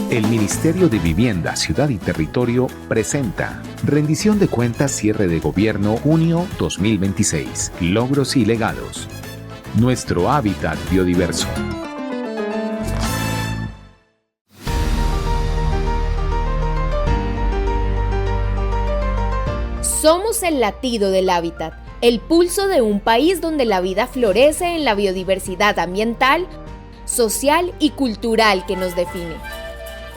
El Ministerio de Vivienda, Ciudad y Territorio presenta Rendición de Cuentas Cierre de Gobierno Junio 2026. Logros y legados. Nuestro hábitat biodiverso. Somos el latido del hábitat, el pulso de un país donde la vida florece en la biodiversidad ambiental, social y cultural que nos define.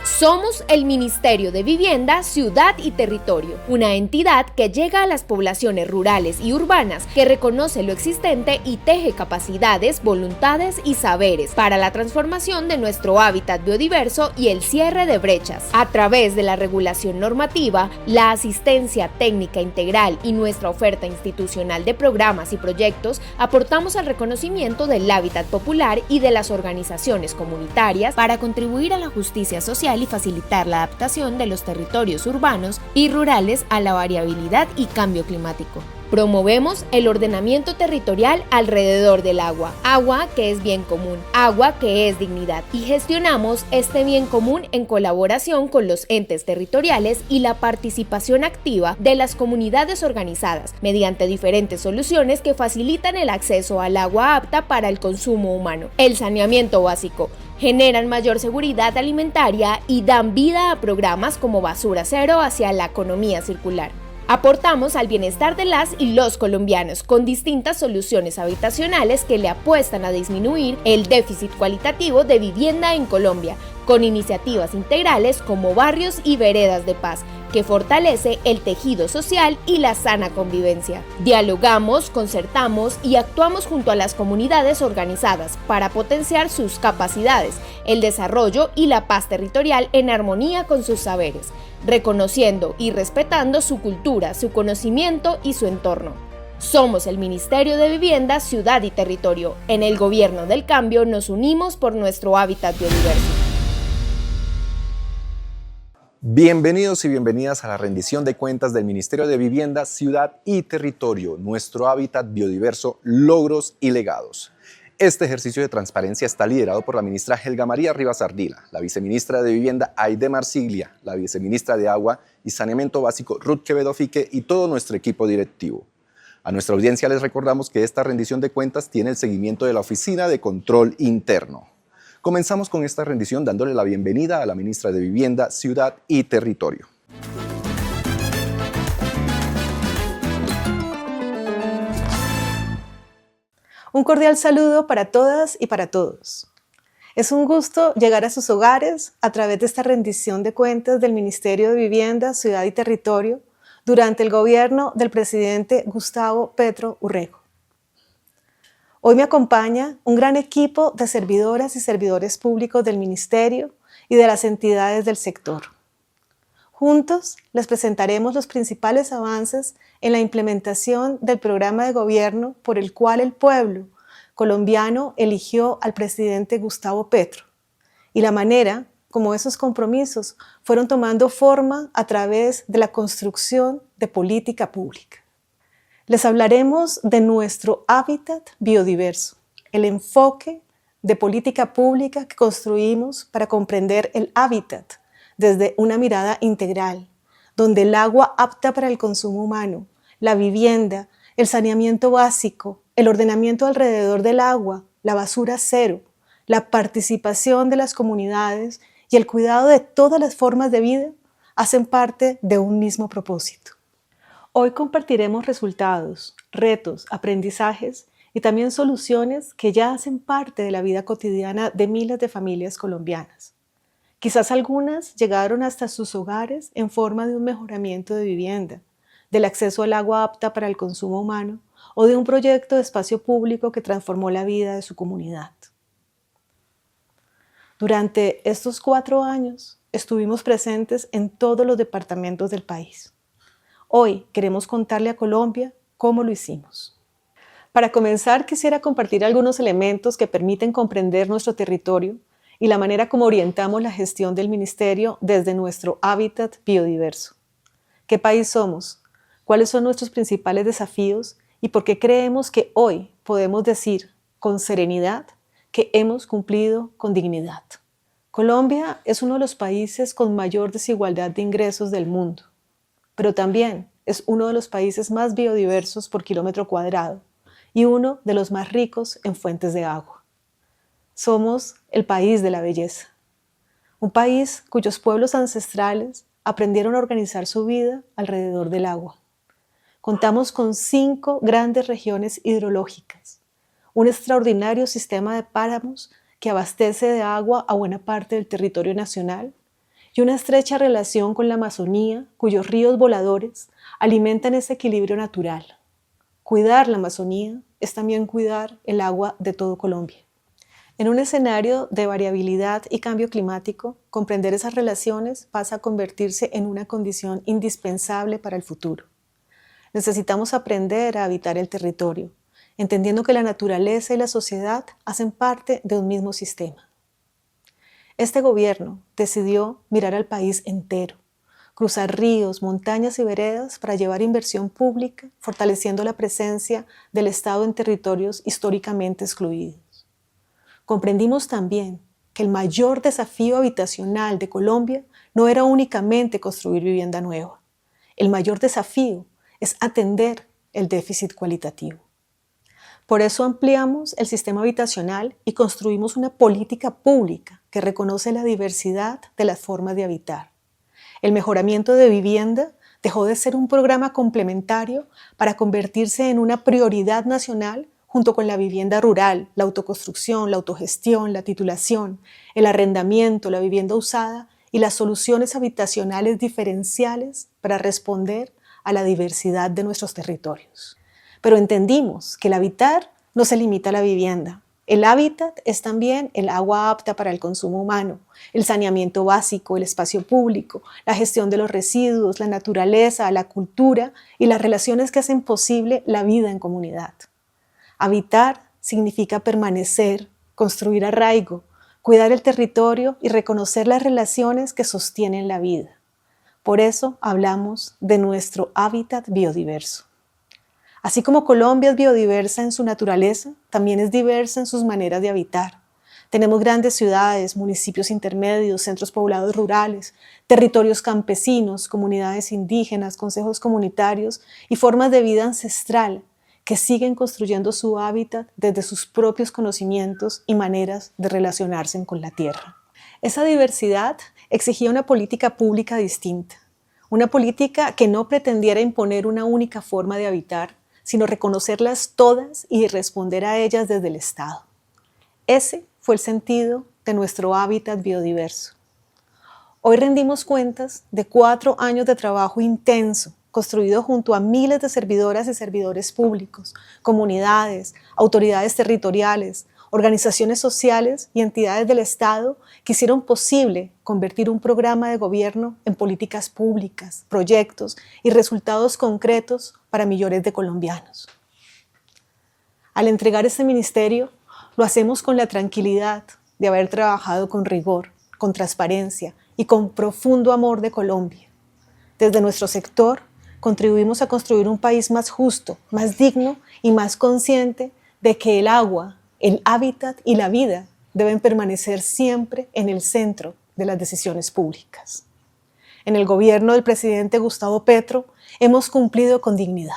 Somos el Ministerio de Vivienda, Ciudad y Territorio, una entidad que llega a las poblaciones rurales y urbanas, que reconoce lo existente y teje capacidades, voluntades y saberes para la transformación de nuestro hábitat biodiverso y el cierre de brechas. A través de la regulación normativa, la asistencia técnica integral y nuestra oferta institucional de programas y proyectos, aportamos al reconocimiento del hábitat popular y de las organizaciones comunitarias para contribuir a la justicia social y facilitar la adaptación de los territorios urbanos y rurales a la variabilidad y cambio climático. Promovemos el ordenamiento territorial alrededor del agua, agua que es bien común, agua que es dignidad, y gestionamos este bien común en colaboración con los entes territoriales y la participación activa de las comunidades organizadas, mediante diferentes soluciones que facilitan el acceso al agua apta para el consumo humano, el saneamiento básico, generan mayor seguridad alimentaria y dan vida a programas como Basura Cero hacia la economía circular. Aportamos al bienestar de las y los colombianos con distintas soluciones habitacionales que le apuestan a disminuir el déficit cualitativo de vivienda en Colombia, con iniciativas integrales como Barrios y Veredas de Paz, que fortalece el tejido social y la sana convivencia. Dialogamos, concertamos y actuamos junto a las comunidades organizadas para potenciar sus capacidades, el desarrollo y la paz territorial en armonía con sus saberes, reconociendo y respetando su cultura, su conocimiento y su entorno. Somos el Ministerio de Vivienda, Ciudad y Territorio. En el Gobierno del Cambio nos unimos por nuestro hábitat biodiverso. Bienvenidos y bienvenidas a la rendición de cuentas del Ministerio de Vivienda, Ciudad y Territorio, nuestro hábitat biodiverso, logros y legados. Este ejercicio de transparencia está liderado por la ministra Helga María Rivas Ardila, la viceministra de Vivienda Aide Marsiglia, la viceministra de Agua y Saneamiento Básico Ruth Quevedo Fique y todo nuestro equipo directivo. A nuestra audiencia les recordamos que esta rendición de cuentas tiene el seguimiento de la Oficina de Control Interno. Comenzamos con esta rendición dándole la bienvenida a la ministra de Vivienda, Ciudad y Territorio. Un cordial saludo para todas y para todos. Es un gusto llegar a sus hogares a través de esta rendición de cuentas del Ministerio de Vivienda, Ciudad y Territorio durante el gobierno del presidente Gustavo Petro Urrego. Hoy me acompaña un gran equipo de servidoras y servidores públicos del Ministerio y de las entidades del sector. Juntos les presentaremos los principales avances en la implementación del programa de gobierno por el cual el pueblo colombiano eligió al presidente Gustavo Petro y la manera como esos compromisos fueron tomando forma a través de la construcción de política pública. Les hablaremos de nuestro hábitat biodiverso, el enfoque de política pública que construimos para comprender el hábitat desde una mirada integral, donde el agua apta para el consumo humano, la vivienda, el saneamiento básico, el ordenamiento alrededor del agua, la basura cero, la participación de las comunidades y el cuidado de todas las formas de vida hacen parte de un mismo propósito. Hoy compartiremos resultados, retos, aprendizajes y también soluciones que ya hacen parte de la vida cotidiana de miles de familias colombianas. Quizás algunas llegaron hasta sus hogares en forma de un mejoramiento de vivienda, del acceso al agua apta para el consumo humano o de un proyecto de espacio público que transformó la vida de su comunidad. Durante estos 4 años estuvimos presentes en todos los departamentos del país. Hoy queremos contarle a Colombia cómo lo hicimos. Para comenzar, quisiera compartir algunos elementos que permiten comprender nuestro territorio y la manera como orientamos la gestión del Ministerio desde nuestro hábitat biodiverso. ¿Qué país somos? ¿Cuáles son nuestros principales desafíos? ¿Y por qué creemos que hoy podemos decir con serenidad que hemos cumplido con dignidad? Colombia es uno de los países con mayor desigualdad de ingresos del mundo, pero también es uno de los países más biodiversos por kilómetro cuadrado y uno de los más ricos en fuentes de agua. Somos el país de la belleza, un país cuyos pueblos ancestrales aprendieron a organizar su vida alrededor del agua. Contamos con 5 grandes regiones hidrológicas, un extraordinario sistema de páramos que abastece de agua a buena parte del territorio nacional y una estrecha relación con la Amazonía, cuyos ríos voladores alimentan ese equilibrio natural. Cuidar la Amazonía es también cuidar el agua de todo Colombia. En un escenario de variabilidad y cambio climático, comprender esas relaciones pasa a convertirse en una condición indispensable para el futuro. Necesitamos aprender a habitar el territorio, entendiendo que la naturaleza y la sociedad hacen parte de un mismo sistema. Este gobierno decidió mirar al país entero, cruzar ríos, montañas y veredas para llevar inversión pública, fortaleciendo la presencia del Estado en territorios históricamente excluidos. Comprendimos también que el mayor desafío habitacional de Colombia no era únicamente construir vivienda nueva. El mayor desafío es atender el déficit cualitativo. Por eso ampliamos el sistema habitacional y construimos una política pública que reconoce la diversidad de las formas de habitar. El mejoramiento de vivienda dejó de ser un programa complementario para convertirse en una prioridad nacional junto con la vivienda rural, la autoconstrucción, la autogestión, la titulación, el arrendamiento, la vivienda usada y las soluciones habitacionales diferenciales para responder a la diversidad de nuestros territorios. Pero entendimos que el habitar no se limita a la vivienda. El hábitat es también el agua apta para el consumo humano, el saneamiento básico, el espacio público, la gestión de los residuos, la naturaleza, la cultura y las relaciones que hacen posible la vida en comunidad. Habitar significa permanecer, construir arraigo, cuidar el territorio y reconocer las relaciones que sostienen la vida. Por eso hablamos de nuestro hábitat biodiverso. Así como Colombia es biodiversa en su naturaleza, también es diversa en sus maneras de habitar. Tenemos grandes ciudades, municipios intermedios, centros poblados rurales, territorios campesinos, comunidades indígenas, consejos comunitarios y formas de vida ancestral que siguen construyendo su hábitat desde sus propios conocimientos y maneras de relacionarse con la tierra. Esa diversidad exigía una política pública distinta, una política que no pretendiera imponer una única forma de habitar, sino reconocerlas todas y responder a ellas desde el Estado. Ese fue el sentido de nuestro hábitat biodiverso. Hoy rendimos cuentas de 4 años de trabajo intenso, construido junto a miles de servidoras y servidores públicos, comunidades, autoridades territoriales, organizaciones sociales y entidades del Estado que hicieron posible convertir un programa de gobierno en políticas públicas, proyectos y resultados concretos para millones de colombianos. Al entregar este ministerio, lo hacemos con la tranquilidad de haber trabajado con rigor, con transparencia y con profundo amor de Colombia. Desde nuestro sector, contribuimos a construir un país más justo, más digno y más consciente de que el agua, el hábitat y la vida deben permanecer siempre en el centro de las decisiones públicas. En el gobierno del presidente Gustavo Petro hemos cumplido con dignidad.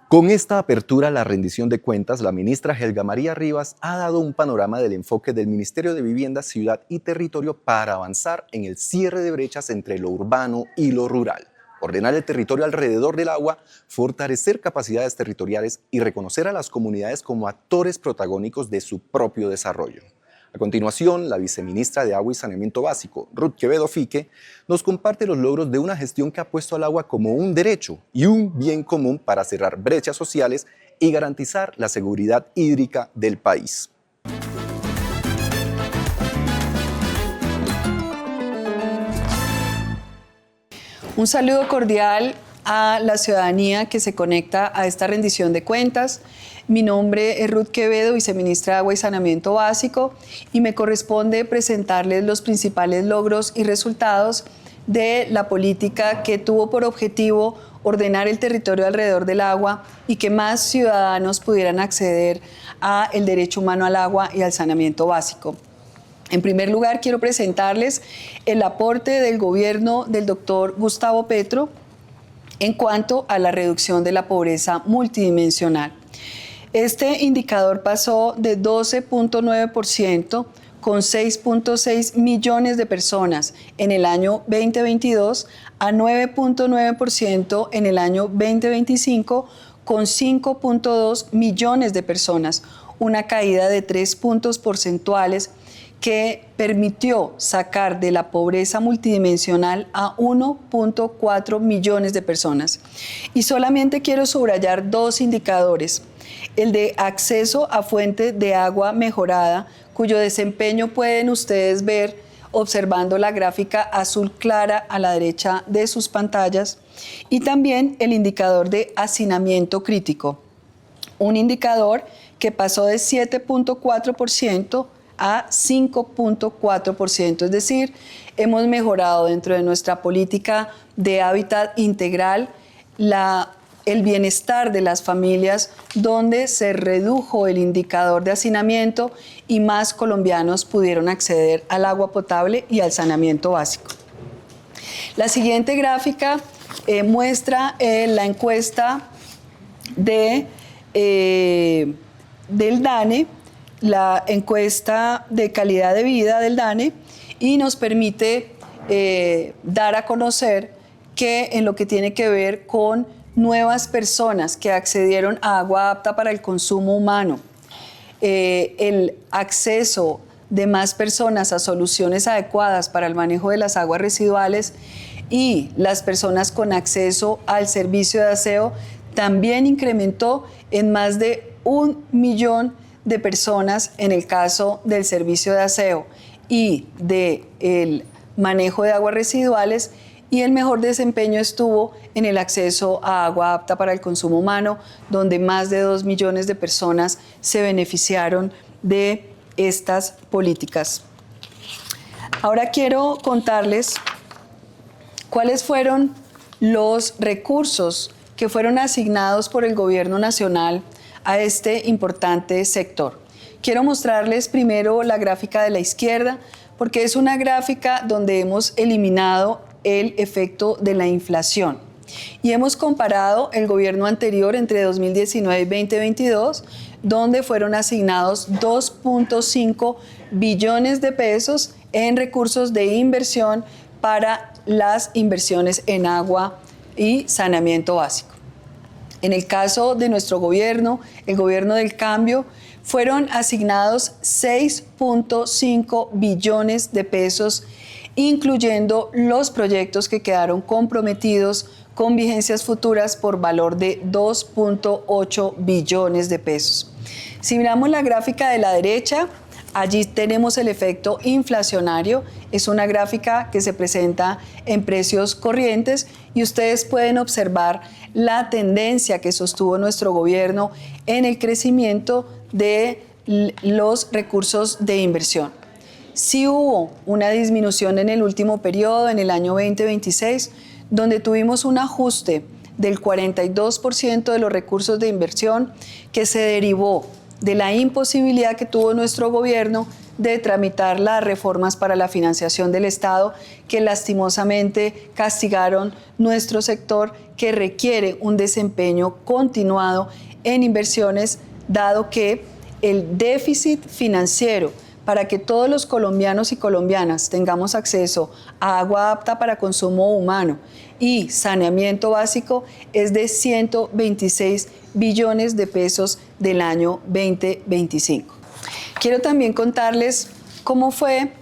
Con esta apertura a la rendición de cuentas, la ministra Helga María Rivas ha dado un panorama del enfoque del Ministerio de Vivienda, Ciudad y Territorio para avanzar en el cierre de brechas entre lo urbano y lo rural, ordenar el territorio alrededor del agua, fortalecer capacidades territoriales y reconocer a las comunidades como actores protagónicos de su propio desarrollo. A continuación, la viceministra de Agua y Saneamiento Básico, Ruth Quevedo Fique, nos comparte los logros de una gestión que ha puesto al agua como un derecho y un bien común para cerrar brechas sociales y garantizar la seguridad hídrica del país. Un saludo cordial a la ciudadanía que se conecta a esta rendición de cuentas. Mi nombre es Ruth Quevedo, viceministra de Agua y Saneamiento Básico, y me corresponde presentarles los principales logros y resultados de la política que tuvo por objetivo ordenar el territorio alrededor del agua y que más ciudadanos pudieran acceder al derecho humano al agua y al saneamiento básico. En primer lugar, quiero presentarles el aporte del gobierno del doctor Gustavo Petro en cuanto a la reducción de la pobreza multidimensional. Este indicador pasó de 12.9% con 6.6 millones de personas en el año 2022 a 9.9% en el año 2025 con 5.2 millones de personas, una caída de 3 puntos porcentuales que permitió sacar de la pobreza multidimensional a 1.4 millones de personas. Y solamente quiero subrayar dos indicadores. El de acceso a fuente de agua mejorada, cuyo desempeño pueden ustedes ver observando la gráfica azul clara a la derecha de sus pantallas, y también el indicador de hacinamiento crítico, un indicador que pasó de 7.4% a 5.4%, es decir, hemos mejorado dentro de nuestra política de hábitat integral el bienestar de las familias, donde se redujo el indicador de hacinamiento y más colombianos pudieron acceder al agua potable y al saneamiento básico. La siguiente gráfica muestra la encuesta del DANE, la encuesta de calidad de vida del DANE, y nos permite dar a conocer que en lo que tiene que ver con nuevas personas que accedieron a agua apta para el consumo humano, el acceso de más personas a soluciones adecuadas para el manejo de las aguas residuales y las personas con acceso al servicio de aseo también incrementó en más de 1 millón de personas en el caso del servicio de aseo y del manejo de aguas residuales, y el mejor desempeño estuvo en el acceso a agua apta para el consumo humano, donde más de 2 millones de personas se beneficiaron de estas políticas. Ahora quiero contarles cuáles fueron los recursos que fueron asignados por el Gobierno Nacional a este importante sector. Quiero mostrarles primero la gráfica de la izquierda, porque es una gráfica donde hemos eliminado el efecto de la inflación. Y hemos comparado el gobierno anterior entre 2019 y 2022, donde fueron asignados 2.5 billones de pesos en recursos de inversión para las inversiones en agua y saneamiento básico. En el caso de nuestro gobierno, el gobierno del cambio, fueron asignados 6.5 billones de pesos, incluyendo los proyectos que quedaron comprometidos con vigencias futuras por valor de 2.8 billones de pesos. Si miramos la gráfica de la derecha, allí tenemos el efecto inflacionario. Es una gráfica que se presenta en precios corrientes y ustedes pueden observar la tendencia que sostuvo nuestro gobierno en el crecimiento de los recursos de inversión. Sí hubo una disminución en el último periodo, en el año 2026, donde tuvimos un ajuste del 42% de los recursos de inversión que se derivó de la imposibilidad que tuvo nuestro gobierno de tramitar las reformas para la financiación del Estado, que lastimosamente castigaron nuestro sector, que requiere un desempeño continuado en inversiones, dado que el déficit financiero para que todos los colombianos y colombianas tengamos acceso a agua apta para consumo humano y saneamiento básico es de 126 billones de pesos del año 2025. Quiero también contarles cómo fue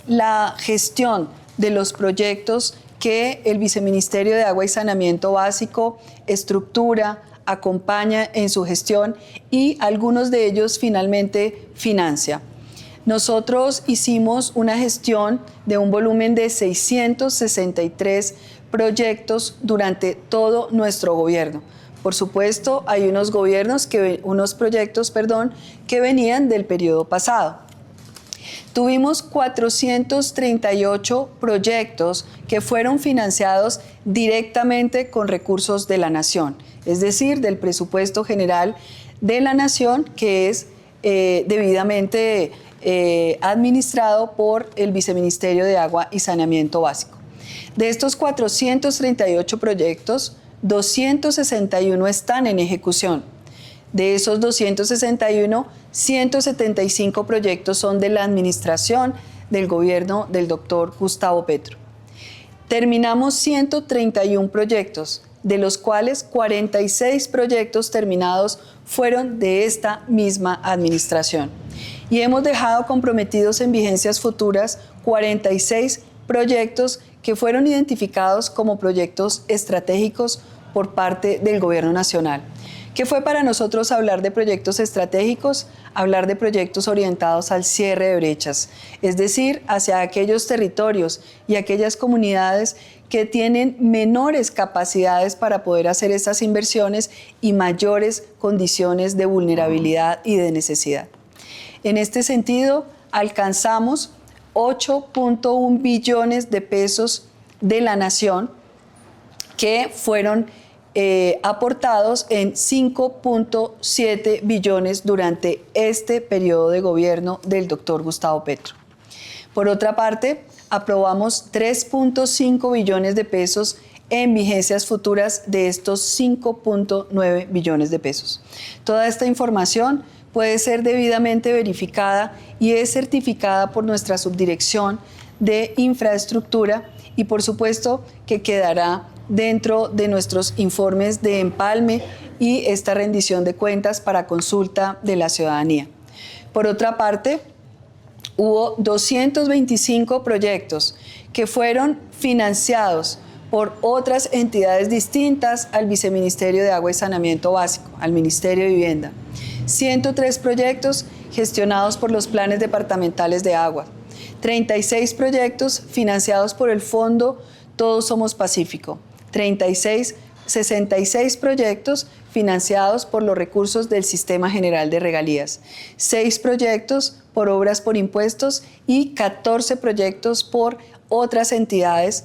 la gestión de los proyectos que el Viceministerio de Agua y Saneamiento Básico estructura, acompaña en su gestión y algunos de ellos finalmente financia. Nosotros hicimos una gestión de un volumen de 663 proyectos durante todo nuestro gobierno. Por supuesto, hay unos proyectos que venían del periodo pasado. Tuvimos 438 proyectos que fueron financiados directamente con recursos de la Nación, es decir, del presupuesto general de la Nación, que es debidamente administrado por el Viceministerio de Agua y Saneamiento Básico. De estos 438 proyectos, 261 están en ejecución. De esos 261, 175 proyectos son de la administración del gobierno del doctor Gustavo Petro. Terminamos 131 proyectos, de los cuales 46 proyectos terminados fueron de esta misma administración. Y hemos dejado comprometidos en vigencias futuras 46 proyectos que fueron identificados como proyectos estratégicos por parte del Gobierno Nacional. ¿Qué fue para nosotros hablar de proyectos estratégicos? Hablar de proyectos orientados al cierre de brechas, es decir, hacia aquellos territorios y aquellas comunidades que tienen menores capacidades para poder hacer estas inversiones y mayores condiciones de vulnerabilidad y de necesidad. En este sentido, alcanzamos 8.1 billones de pesos de la Nación que fueron aportados en 5.7 billones durante este periodo de gobierno del doctor Gustavo Petro. Por otra parte, aprobamos 3.5 billones de pesos en vigencias futuras de estos 5.9 billones de pesos. Toda esta información puede ser debidamente verificada y es certificada por nuestra subdirección de infraestructura y por supuesto que quedará dentro de nuestros informes de empalme y esta rendición de cuentas para consulta de la ciudadanía. Por otra parte, hubo 225 proyectos que fueron financiados por otras entidades distintas al Viceministerio de Agua y Saneamiento Básico, al Ministerio de Vivienda. 103 proyectos gestionados por los planes departamentales de agua. 36 proyectos financiados por el Fondo Todos Somos Pacífico. 66 proyectos financiados por los recursos del Sistema General de Regalías, 6 proyectos por obras por impuestos y 14 proyectos por otras entidades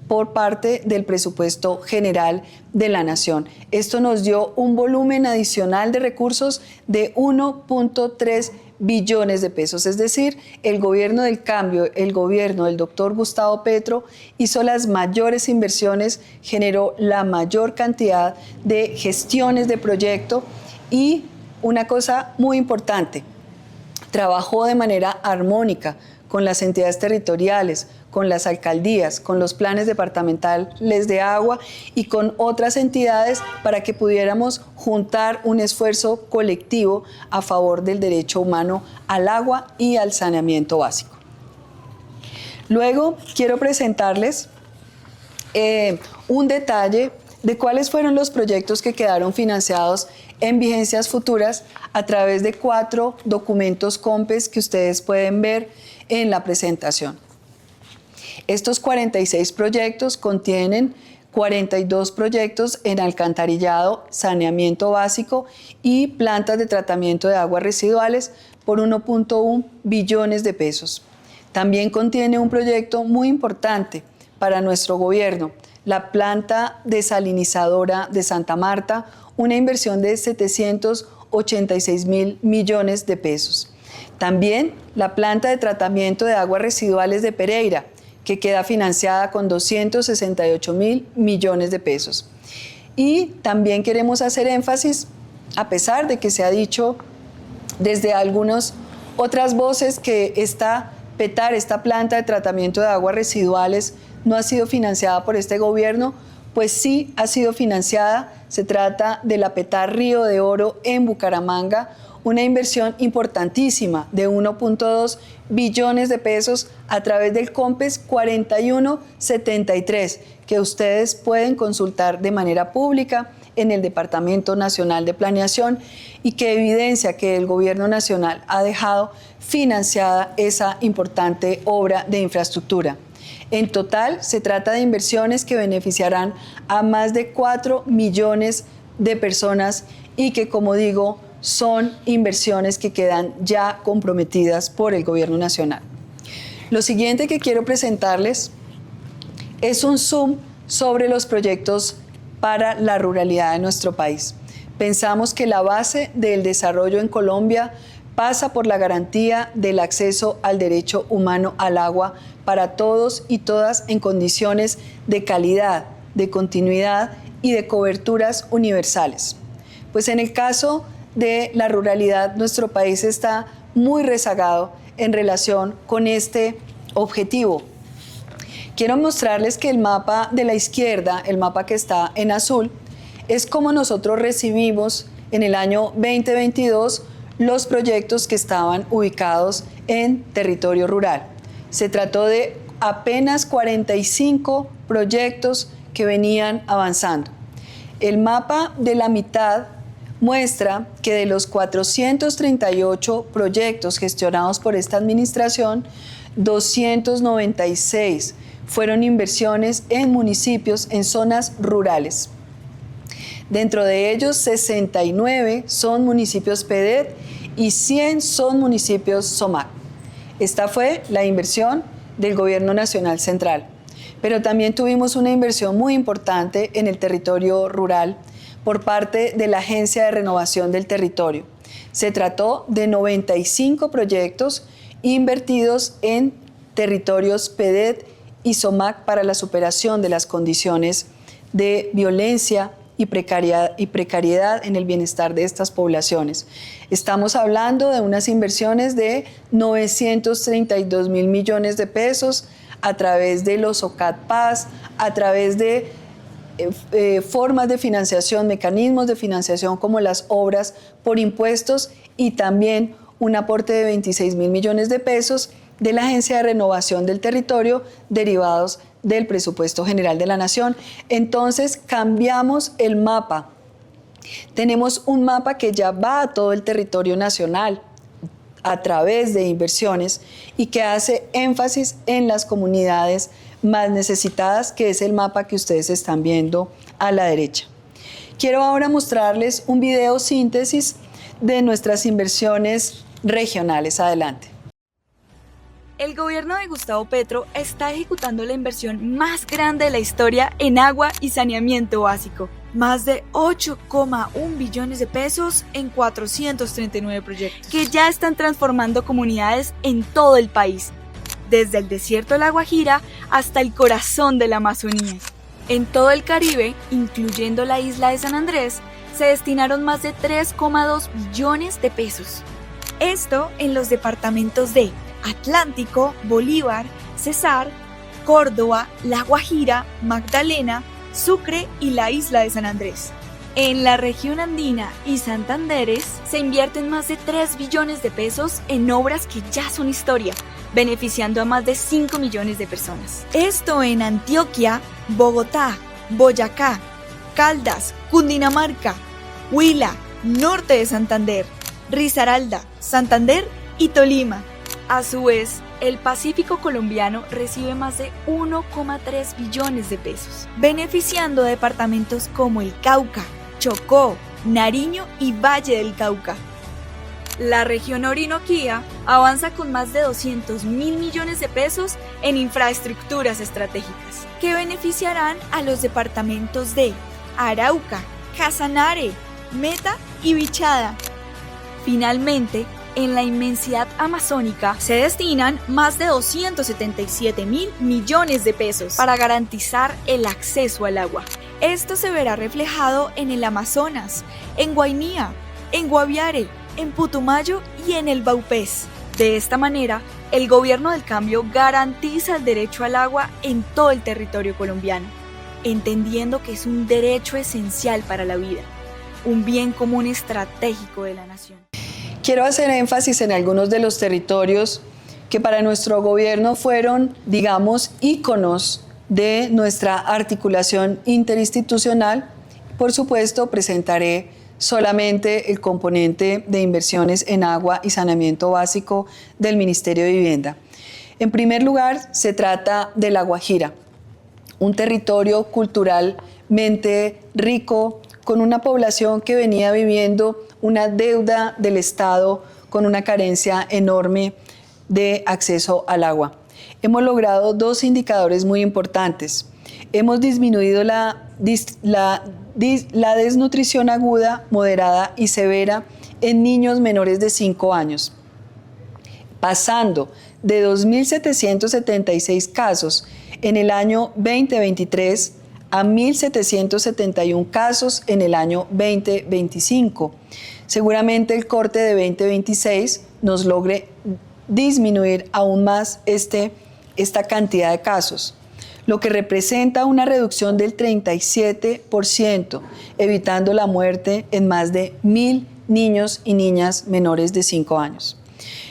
por parte del presupuesto general de la Nación. Esto nos dio un volumen adicional de recursos de 1.3 billones de pesos, es decir, el gobierno del cambio, el gobierno del doctor Gustavo Petro hizo las mayores inversiones, generó la mayor cantidad de gestiones de proyecto y una cosa muy importante, trabajó de manera armónica con las entidades territoriales, con las alcaldías, con los planes departamentales de agua y con otras entidades para que pudiéramos juntar un esfuerzo colectivo a favor del derecho humano al agua y al saneamiento básico. Luego quiero presentarles un detalle de cuáles fueron los proyectos que quedaron financiados en vigencias futuras a través de 4 documentos COMPES que ustedes pueden ver en la presentación. Estos 46 proyectos contienen 42 proyectos en alcantarillado, saneamiento básico y plantas de tratamiento de aguas residuales por 1.1 billones de pesos. También contiene un proyecto muy importante para nuestro gobierno, la planta desalinizadora de Santa Marta, una inversión de 786.000 millones de pesos. También la planta de tratamiento de aguas residuales de Pereira, que queda financiada con 268.000 millones de pesos. Y también queremos hacer énfasis, a pesar de que se ha dicho desde algunas otras voces que esta planta de tratamiento de aguas residuales, no ha sido financiada por este gobierno, pues sí ha sido financiada. Se trata de la PETAR Río de Oro en Bucaramanga, una inversión importantísima de 1.2 billones de pesos a través del COMPES 4173, que ustedes pueden consultar de manera pública en el Departamento Nacional de Planeación y que evidencia que el Gobierno Nacional ha dejado financiada esa importante obra de infraestructura. En total, se trata de inversiones que beneficiarán a más de 4 millones de personas y que, como digo, son inversiones que quedan ya comprometidas por el Gobierno Nacional. Lo siguiente que quiero presentarles es un zoom sobre los proyectos para la ruralidad de nuestro país. Pensamos que la base del desarrollo en Colombia pasa por la garantía del acceso al derecho humano al agua para todos y todas en condiciones de calidad, de continuidad y de coberturas universales. Pues en el caso de la ruralidad, nuestro país está muy rezagado en relación con este objetivo. Quiero mostrarles que el mapa de la izquierda, el mapa que está en azul, es como nosotros recibimos en el año 2022 los proyectos que estaban ubicados en territorio rural. Se trató de apenas 45 proyectos que venían avanzando. El mapa de la mitad muestra que de los 438 proyectos gestionados por esta administración, 296 fueron inversiones en municipios en zonas rurales. Dentro de ellos, 69 son municipios PEDET y 100 son municipios SOMAC. Esta fue la inversión del Gobierno Nacional Central. Pero también tuvimos una inversión muy importante en el territorio rural por parte de la Agencia de Renovación del Territorio. Se trató de 95 proyectos invertidos en territorios PEDET y SOMAC para la superación de las condiciones de violencia y precariedad en el bienestar de estas poblaciones. Estamos hablando de unas inversiones de 932 mil millones de pesos a través de los OCAT Paz, a través de formas de financiación, mecanismos de financiación como las obras por impuestos y también un aporte de 26 mil millones de pesos de la Agencia de Renovación del Territorio derivados del Presupuesto General de la Nación. Entonces cambiamos el mapa. Tenemos un mapa que ya va a todo el territorio nacional a través de inversiones y que hace énfasis en las comunidades más necesitadas, que es el mapa que ustedes están viendo a la derecha. Quiero ahora mostrarles un video síntesis de nuestras inversiones regionales. Adelante. El gobierno de Gustavo Petro está ejecutando la inversión más grande de la historia en agua y saneamiento básico. Más de 8,1 billones de pesos en 439 proyectos que ya están transformando comunidades en todo el país, desde el desierto de La Guajira hasta el corazón de la Amazonía. En todo el Caribe, incluyendo la isla de San Andrés, se destinaron más de 3,2 billones de pesos. Esto en los departamentos de Atlántico, Bolívar, Cesar, Córdoba, La Guajira, Magdalena, Sucre y la isla de San Andrés. En la región andina y Santanderes se invierten más de 3 billones de pesos en obras que ya son historia, beneficiando a más de 5 millones de personas. Esto en Antioquia, Bogotá, Boyacá, Caldas, Cundinamarca, Huila, norte de Santander, Risaralda, Santander y Tolima. A su vez, el Pacífico colombiano recibe más de 1,3 billones de pesos, beneficiando a departamentos como el Cauca, Chocó, Nariño y Valle del Cauca. La región Orinoquía avanza con más de 200 mil millones de pesos en infraestructuras estratégicas, que beneficiarán a los departamentos de Arauca, Casanare, Meta y Vichada. Finalmente, en la inmensidad amazónica se destinan más de 277 mil millones de pesos para garantizar el acceso al agua. Esto se verá reflejado en el Amazonas, en Guainía, en Guaviare, en Putumayo y en el Baupés. De esta manera, el gobierno del cambio garantiza el derecho al agua en todo el territorio colombiano, entendiendo que es un derecho esencial para la vida, un bien común estratégico de la nación. Quiero hacer énfasis en algunos de los territorios que para nuestro gobierno fueron, digamos, íconos de nuestra articulación interinstitucional. Por supuesto, presentaré solamente el componente de inversiones en agua y saneamiento básico del Ministerio de Vivienda. En primer lugar, se trata de La Guajira, un territorio culturalmente rico, con una población que venía viviendo una deuda del Estado con una carencia enorme de acceso al agua. Hemos logrado dos indicadores muy importantes. Hemos disminuido la desnutrición aguda, moderada y severa en niños menores de 5 años, pasando de 2.776 casos en el año 2023 a 1.771 casos en el año 2025. Seguramente el corte de 2026 nos logre disminuir aún más esta cantidad de casos, lo que representa una reducción del 37%, evitando la muerte en más de 1.000 niños y niñas menores de 5 años.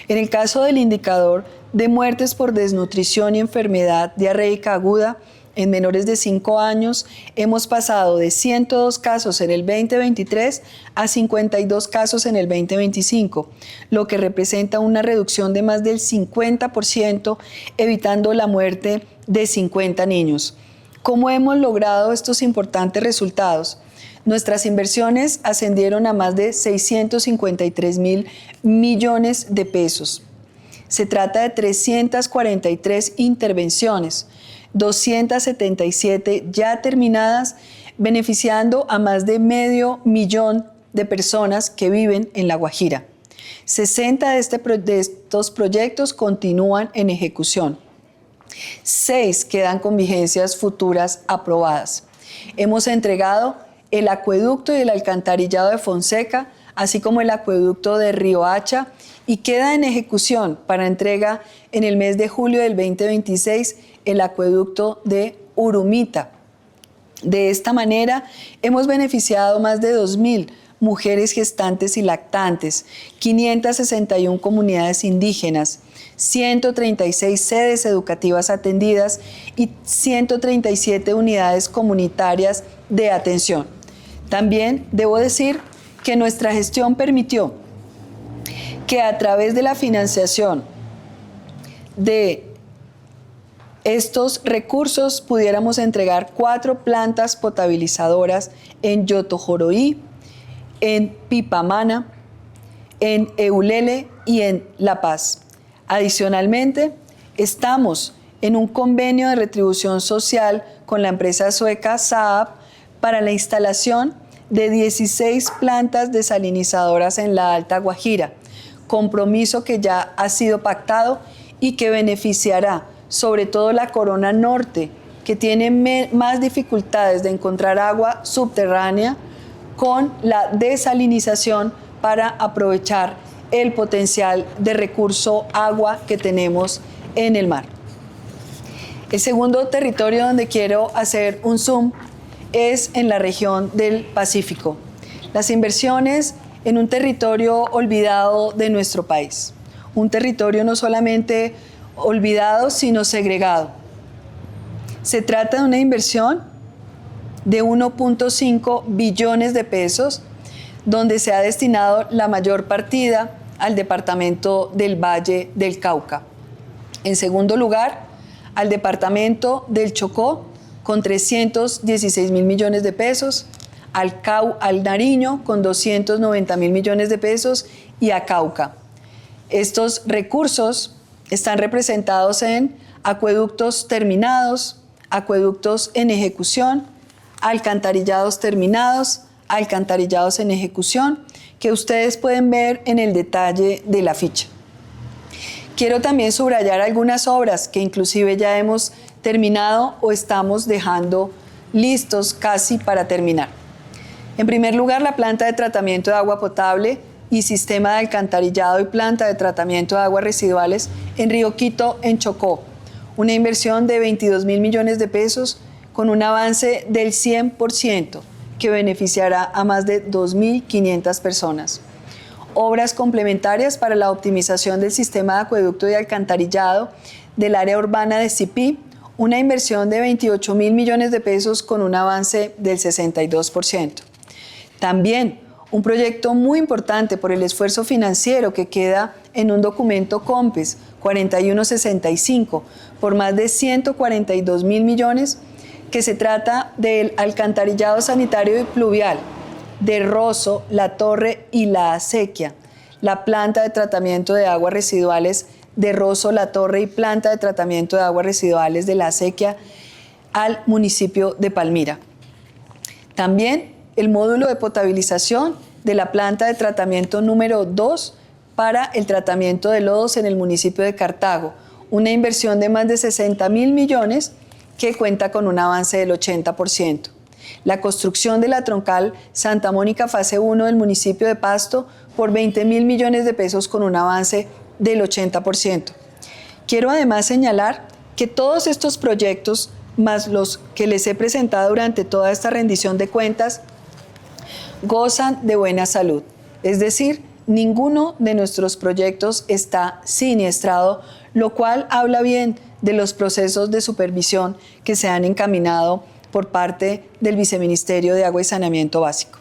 En el caso del indicador de muertes por desnutrición y enfermedad diarreica aguda en menores de 5 años, hemos pasado de 102 casos en el 2023 a 52 casos en el 2025, lo que representa una reducción de más del 50%, evitando la muerte de 50 niños. ¿Cómo hemos logrado estos importantes resultados? Nuestras inversiones ascendieron a más de 653.000 millones de pesos. Se trata de 343 intervenciones, 277 ya terminadas, beneficiando a más de 500.000 de personas que viven en La Guajira. 60 de estos proyectos continúan en ejecución. 6 quedan con vigencias futuras aprobadas. Hemos entregado el acueducto y el alcantarillado de Fonseca, así como el acueducto de Riohacha, y queda en ejecución para entrega en el mes de julio del 2026 el acueducto de Urumita. De esta manera, hemos beneficiado más de 2.000 mujeres gestantes y lactantes, 561 comunidades indígenas, 136 sedes educativas atendidas y 137 unidades comunitarias de atención. También debo decir que nuestra gestión permitió que a través de la financiación de estos recursos pudiéramos entregar 4 plantas potabilizadoras en Yotojoroí, en Pipamana, en Eulele y en La Paz. Adicionalmente, estamos en un convenio de retribución social con la empresa sueca Saab para la instalación de 16 plantas desalinizadoras en la Alta Guajira, compromiso que ya ha sido pactado y que beneficiará sobre todo la Corona Norte, que tiene más dificultades de encontrar agua subterránea, con la desalinización para aprovechar el potencial de recurso agua que tenemos en el mar. El segundo territorio donde quiero hacer un zoom es en la región del Pacífico. Las inversiones en un territorio olvidado de nuestro país. Un territorio no solamente olvidado, sino segregado. Se trata de una inversión de 1.5 billones de pesos, donde se ha destinado la mayor partida al departamento del Valle del Cauca. En segundo lugar, al departamento del Chocó, con 316.000 millones de pesos, al Nariño, con 290.000 millones de pesos, y a Cauca. Estos recursos están representados en acueductos terminados, acueductos en ejecución, alcantarillados terminados, alcantarillados en ejecución, que ustedes pueden ver en el detalle de la ficha. Quiero también subrayar algunas obras que inclusive ya hemos terminado o estamos dejando listos casi para terminar. En primer lugar, la planta de tratamiento de agua potable y sistema de alcantarillado y planta de tratamiento de aguas residuales en Río Quito, en Chocó. Una inversión de 22.000 millones de pesos con un avance del 100% que beneficiará a más de 2.500 personas. Obras complementarias para la optimización del sistema de acueducto y alcantarillado del área urbana de Sipí, una inversión de 28.000 millones de pesos con un avance del 62%. También un proyecto muy importante por el esfuerzo financiero que queda en un documento COMPES 4165 por más de 142.000 millones, que se trata del alcantarillado sanitario y pluvial de Rosso, La Torre y La Acequia, la planta de tratamiento de aguas residuales de Rosso, La Torre y planta de tratamiento de aguas residuales de La Acequia al municipio de Palmira. También el módulo de potabilización de la planta de tratamiento número 2 para el tratamiento de lodos en el municipio de Cartago, una inversión de más de 60.000 millones que cuenta con un avance del 80%. La construcción de la troncal Santa Mónica fase 1 del municipio de Pasto por 20.000 millones de pesos con un avance del 80%. Quiero además señalar que todos estos proyectos, más los que les he presentado durante toda esta rendición de cuentas, gozan de buena salud. Es decir, ninguno de nuestros proyectos está siniestrado, lo cual habla bien de los procesos de supervisión que se han encaminado por parte del Viceministerio de Agua y Saneamiento Básico.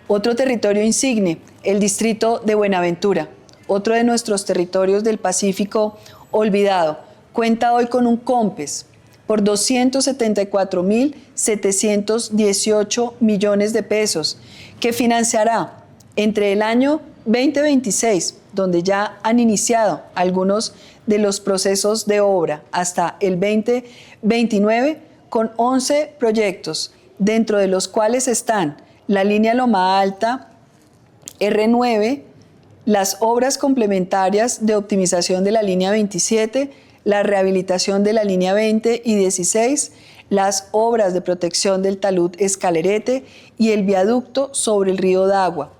Otro territorio insigne, el distrito de Buenaventura, otro de nuestros territorios del Pacífico olvidado, cuenta hoy con un COMPES por 274.718 millones de pesos que financiará entre el año 2026, donde ya han iniciado algunos de los procesos de obra, hasta el 2029, con 11 proyectos, dentro de los cuales están la línea Loma Alta, R9, las obras complementarias de optimización de la línea 27, la rehabilitación de la línea 20 y 16, las obras de protección del talud Escalerete y el viaducto sobre el río Dagua.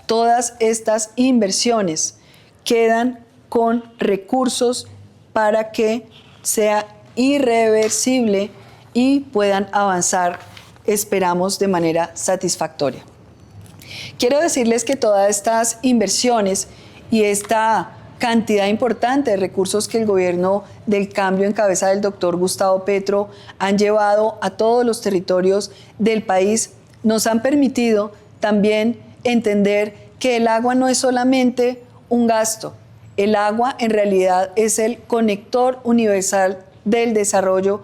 Todas estas inversiones quedan con recursos para que sea irreversible y puedan avanzar, esperamos, de manera satisfactoria. Quiero decirles que todas estas inversiones y esta cantidad importante de recursos que el gobierno del cambio en cabeza del doctor Gustavo Petro han llevado a todos los territorios del país nos han permitido también entender que el agua no es solamente un gasto. El agua en realidad es el conector universal del desarrollo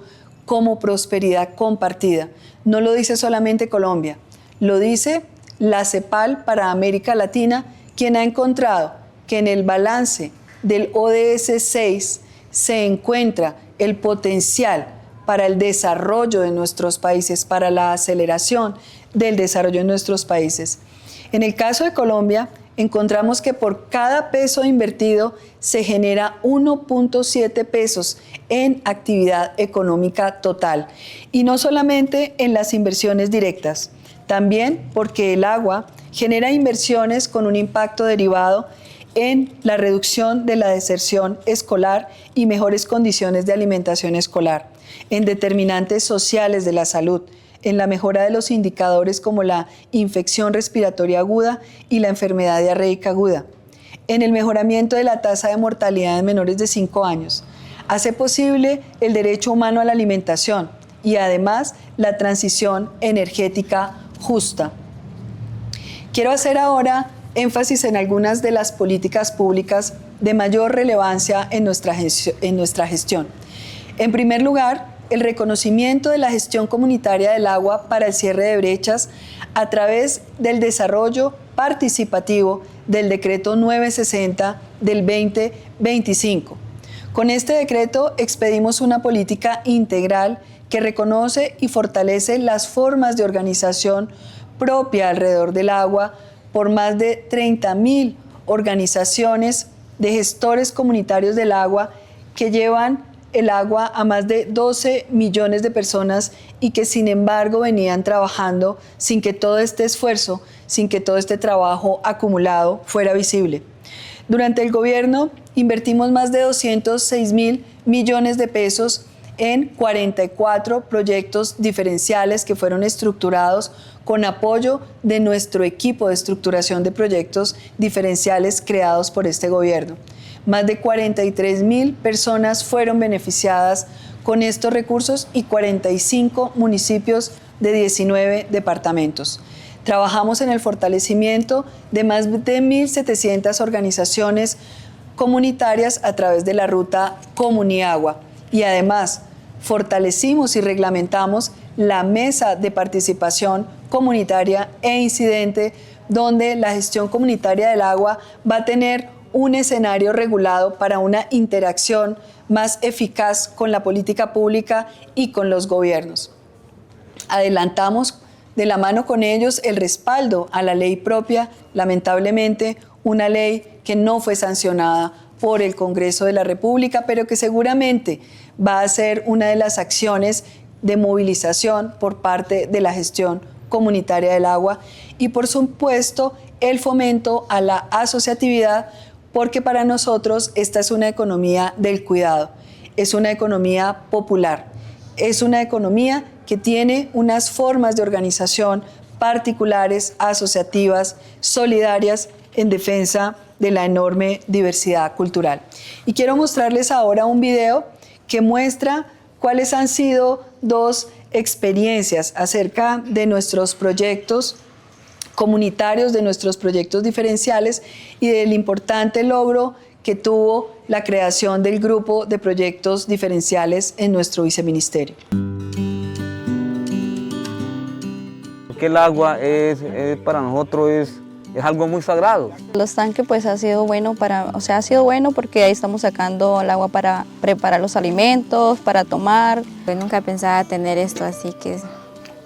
como prosperidad compartida. No lo dice solamente Colombia, lo dice la CEPAL para América Latina, quien ha encontrado que en el balance del ODS 6 se encuentra el potencial para el desarrollo de nuestros países, para la aceleración del desarrollo en nuestros países. En el caso de Colombia, encontramos que por cada peso invertido se genera 1.7 pesos en actividad económica total. Y no solamente en las inversiones directas, también porque el agua genera inversiones con un impacto derivado en la reducción de la deserción escolar y mejores condiciones de alimentación escolar, en determinantes sociales de la salud, en la mejora de los indicadores como la infección respiratoria aguda y la enfermedad diarreica aguda, en el mejoramiento de la tasa de mortalidad de menores de 5 años. Hace posible el derecho humano a la alimentación y además la transición energética justa. Quiero hacer ahora énfasis en algunas de las políticas públicas de mayor relevancia en nuestra gestión. En primer lugar, el reconocimiento de la gestión comunitaria del agua para el cierre de brechas a través del desarrollo participativo del decreto 960 del 2025. Con este decreto expedimos una política integral que reconoce y fortalece las formas de organización propia alrededor del agua por más de 30.000 organizaciones de gestores comunitarios del agua que llevan el agua a más de 12 millones de personas y que sin embargo venían trabajando sin que todo este esfuerzo, sin que todo este trabajo acumulado fuera visible. Durante el gobierno invertimos más de 206.000 millones de pesos en 44 proyectos diferenciales que fueron estructurados con apoyo de nuestro equipo de estructuración de proyectos diferenciales creados por este gobierno. Más de 43.000 personas fueron beneficiadas con estos recursos y 45 municipios de 19 departamentos. Trabajamos en el fortalecimiento de más de 1.700 organizaciones comunitarias a través de la ruta Comuniagua y además fortalecimos y reglamentamos la mesa de participación comunitaria e incidente, donde la gestión comunitaria del agua va a tener un escenario regulado para una interacción más eficaz con la política pública y con los gobiernos. Adelantamos de la mano con ellos el respaldo a la ley propia, lamentablemente una ley que no fue sancionada por el Congreso de la República, pero que seguramente va a ser una de las acciones de movilización por parte de la gestión comunitaria del agua y, por supuesto, el fomento a la asociatividad, porque para nosotros esta es una economía del cuidado, es una economía popular, es una economía que tiene unas formas de organización particulares, asociativas, solidarias en defensa de la enorme diversidad cultural. Y quiero mostrarles ahora un video que muestra cuáles han sido dos experiencias acerca de nuestros proyectos comunitarios, de nuestros proyectos diferenciales y del importante logro que tuvo la creación del grupo de proyectos diferenciales en nuestro viceministerio. Que el agua para nosotros es algo muy sagrado. Los tanques pues ha sido bueno ha sido bueno porque ahí estamos sacando el agua para preparar los alimentos, para tomar. Pues nunca pensaba tener esto, así que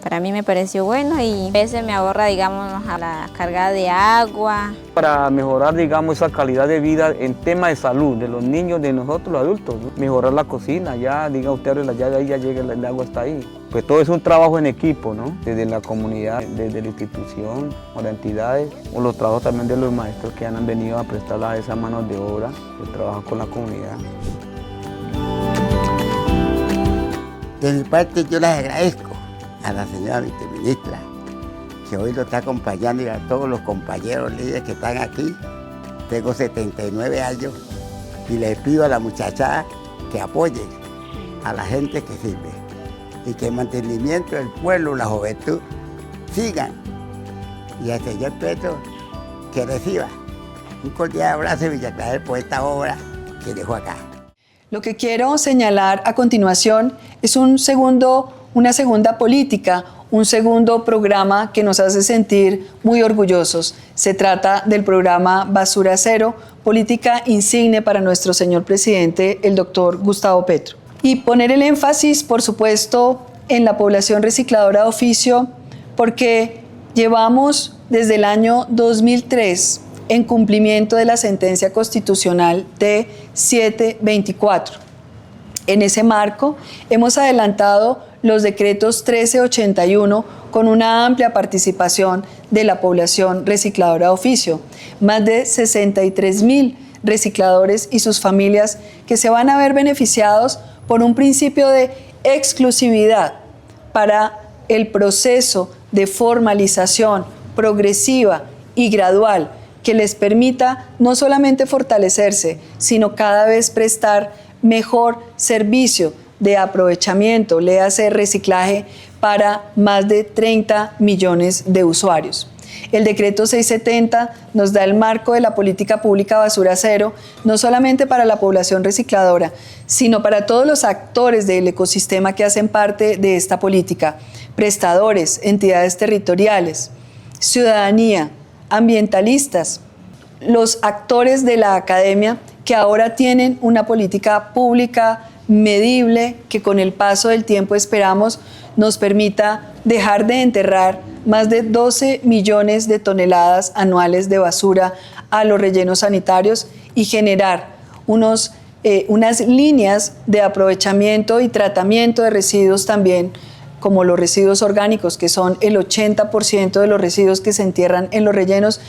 para mí me pareció bueno y a veces me ahorra, digamos, a la carga de agua. Para mejorar, digamos, esa calidad de vida en tema de salud de los niños, de nosotros los adultos, ¿no? Mejorar la cocina, ya diga usted abre la llave ahí, ya llega el agua está ahí. Pues todo es un trabajo en equipo, ¿no? Desde la comunidad, desde la institución, o las entidades, o los trabajos también de los maestros que han venido a prestar a esas manos de obra, el trabajo con la comunidad. De mi parte yo les agradezco a la señora viceministra, que hoy lo está acompañando, y a todos los compañeros líderes que están aquí. Tengo 79 años y les pido a la muchachada que apoyen a la gente que sirve y que el mantenimiento del pueblo, la juventud, sigan. Y al señor Petro que reciba un cordial abrazo y Villaclaver por esta obra que dejó acá. Lo que quiero señalar a continuación es una segunda política, un segundo programa que nos hace sentir muy orgullosos. Se trata del programa Basura Cero, política insigne para nuestro señor presidente, el doctor Gustavo Petro. Y poner el énfasis, por supuesto, en la población recicladora de oficio, porque llevamos desde el año 2003 en cumplimiento de la sentencia constitucional T724. En ese marco, hemos adelantado los decretos 1381 con una amplia participación de la población recicladora de oficio. Más de 63,000 recicladores y sus familias que se van a ver beneficiados por un principio de exclusividad para el proceso de formalización progresiva y gradual que les permita no solamente fortalecerse, sino cada vez prestar mejor servicio de aprovechamiento, léase reciclaje, para más de 30 millones de usuarios. El decreto 670 nos da el marco de la política pública Basura Cero, no solamente para la población recicladora, sino para todos los actores del ecosistema que hacen parte de esta política: prestadores, entidades territoriales, ciudadanía, ambientalistas, los actores de la academia que ahora tienen una política pública medible que con el paso del tiempo esperamos nos permita dejar de enterrar más de 12 millones de toneladas anuales de basura a los rellenos sanitarios y generar unas líneas de aprovechamiento y tratamiento de residuos también, como los residuos orgánicos, que son el 80% de los residuos que se entierran en los rellenos,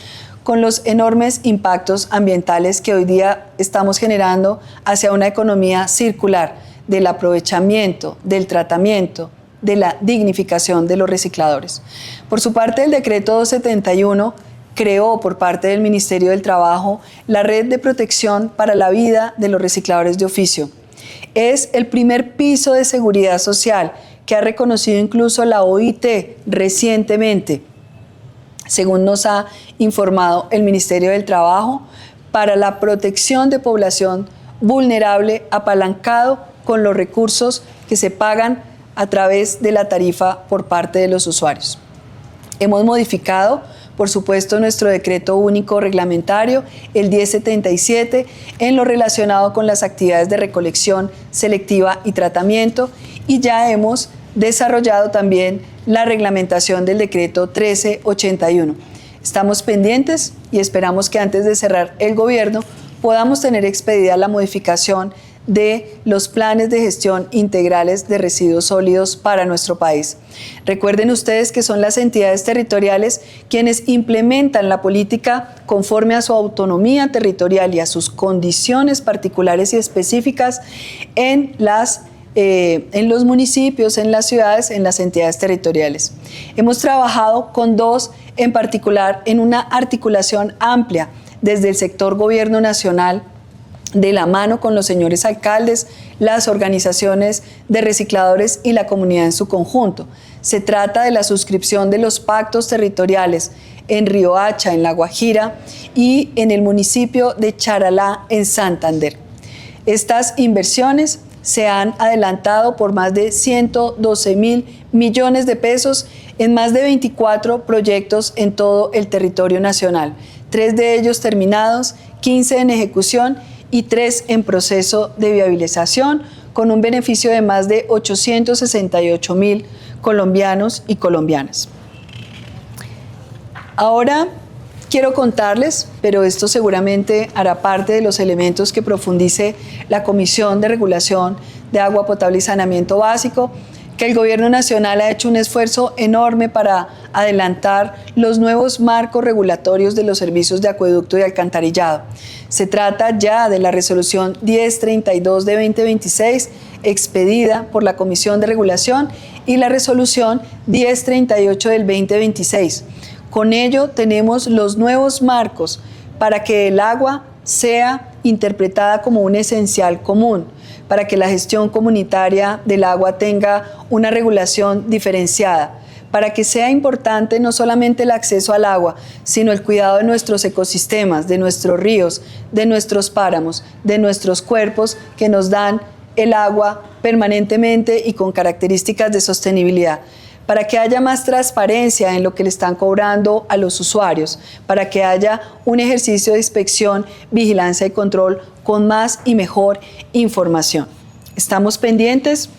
con los enormes impactos ambientales que hoy día estamos generando hacia una economía circular del aprovechamiento, del tratamiento, de la dignificación de los recicladores. Por su parte, el decreto 271 creó por parte del Ministerio del Trabajo la Red de Protección para la Vida de los Recicladores de Oficio. Es el primer piso de seguridad social que ha reconocido incluso la OIT recientemente, según nos ha informado el Ministerio del Trabajo, para la protección de población vulnerable apalancado con los recursos que se pagan a través de la tarifa por parte de los usuarios. Hemos modificado, por supuesto, nuestro decreto único reglamentario, el 1077, en lo relacionado con las actividades de recolección selectiva y tratamiento, y ya hemos desarrollado también la reglamentación del decreto 1381. Estamos pendientes y esperamos que antes de cerrar el gobierno podamos tener expedida la modificación de los planes de gestión integrales de residuos sólidos para nuestro país. Recuerden ustedes que son las entidades territoriales quienes implementan la política conforme a su autonomía territorial y a sus condiciones particulares y específicas en los municipios, en las ciudades, en las entidades territoriales. Hemos trabajado con dos en particular en una articulación amplia desde el sector gobierno nacional, de la mano con los señores alcaldes, las organizaciones de recicladores y la comunidad en su conjunto. Se trata de la suscripción de los pactos territoriales en Riohacha, en La Guajira, y en el municipio de Charalá, en Santander. Estas inversiones se han adelantado por más de 112.000 millones de pesos en más de 24 proyectos en todo el territorio nacional, 3 de ellos terminados, 15 en ejecución y 3 en proceso de viabilización, con un beneficio de más de 868.000 colombianos y colombianas. Ahora quiero contarles, pero esto seguramente hará parte de los elementos que profundice la Comisión de Regulación de Agua Potable y Saneamiento Básico, que el Gobierno Nacional ha hecho un esfuerzo enorme para adelantar los nuevos marcos regulatorios de los servicios de acueducto y alcantarillado. Se trata ya de la resolución 1032 de 2026, expedida por la Comisión de Regulación, y la resolución 1038 del 2026. Con ello tenemos los nuevos marcos para que el agua sea interpretada como un esencial común, para que la gestión comunitaria del agua tenga una regulación diferenciada, para que sea importante no solamente el acceso al agua, sino el cuidado de nuestros ecosistemas, de nuestros ríos, de nuestros páramos, de nuestros cuerpos que nos dan el agua permanentemente y con características de sostenibilidad, para que haya más transparencia en lo que le están cobrando a los usuarios, para que haya un ejercicio de inspección, vigilancia y control con más y mejor información. Estamos pendientes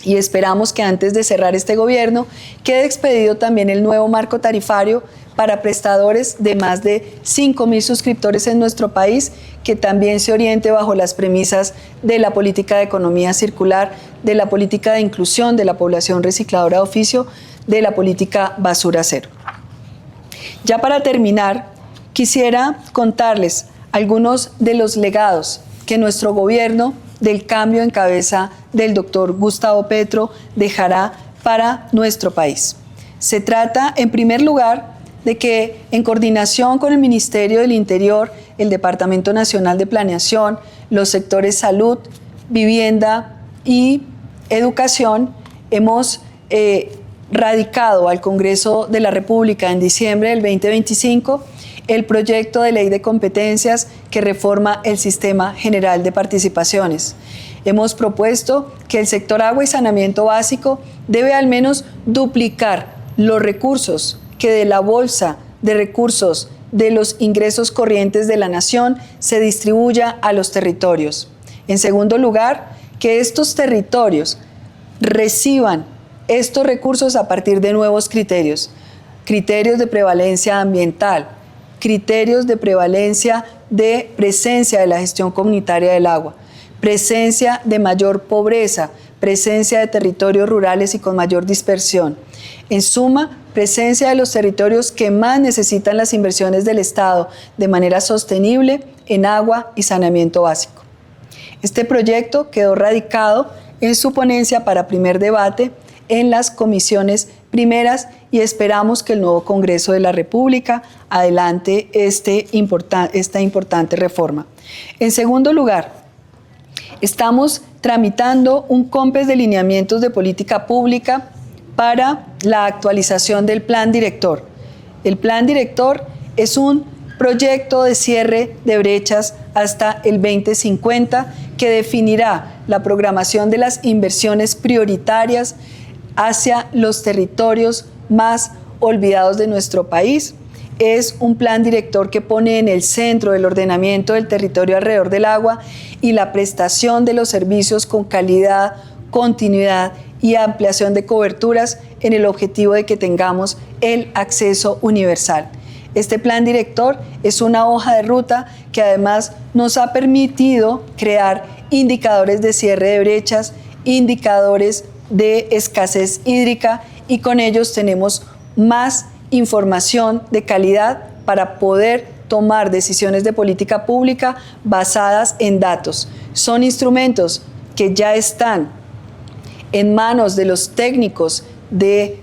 y esperamos que antes de cerrar este gobierno quede expedido también el nuevo marco tarifario para prestadores de más de 5.000 suscriptores en nuestro país, que también se oriente bajo las premisas de la política de economía circular, de la política de inclusión de la población recicladora de oficio, de la política basura cero. Ya para terminar, quisiera contarles algunos de los legados que nuestro gobierno del cambio en cabeza del doctor Gustavo Petro dejará para nuestro país. Se trata, en primer lugar, de que en coordinación con el Ministerio del Interior, el Departamento Nacional de Planeación, los sectores salud, vivienda y educación, hemos radicado al Congreso de la República en diciembre del 2025 el proyecto de ley de competencias que reforma el Sistema General de Participaciones. Hemos propuesto que el sector agua y saneamiento básico debe al menos duplicar los recursos que de la bolsa de recursos de los ingresos corrientes de la nación se distribuya a los territorios. En segundo lugar, que estos territorios reciban estos recursos a partir de nuevos criterios, criterios de prevalencia ambiental, criterios de prevalencia de presencia de la gestión comunitaria del agua, presencia de mayor pobreza, presencia de territorios rurales y con mayor dispersión. En suma, presencia de los territorios que más necesitan las inversiones del Estado de manera sostenible en agua y saneamiento básico. Este proyecto quedó radicado en su ponencia para primer debate en las comisiones primeras y esperamos que el nuevo Congreso de la República adelante esta importante reforma. En segundo lugar, estamos tramitando un COMPES de lineamientos de política pública para la actualización del Plan Director. El Plan Director es un proyecto de cierre de brechas hasta el 2050 que definirá la programación de las inversiones prioritarias hacia los territorios más olvidados de nuestro país. Es un plan director que pone en el centro el ordenamiento del territorio alrededor del agua y la prestación de los servicios con calidad, continuidad y ampliación de coberturas en el objetivo de que tengamos el acceso universal. Este plan director es una hoja de ruta que además nos ha permitido crear indicadores de cierre de brechas, indicadores de escasez hídrica, y con ellos tenemos más información de calidad para poder tomar decisiones de política pública basadas en datos. Son instrumentos que ya están en manos de los técnicos del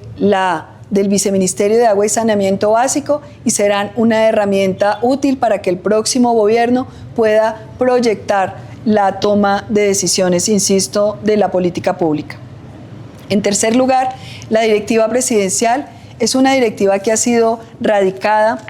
Viceministerio de Agua y Saneamiento Básico y serán una herramienta útil para que el próximo gobierno pueda proyectar la toma de decisiones, insisto, de la política pública. En tercer lugar, la directiva presidencial es una directiva que ha sido radicada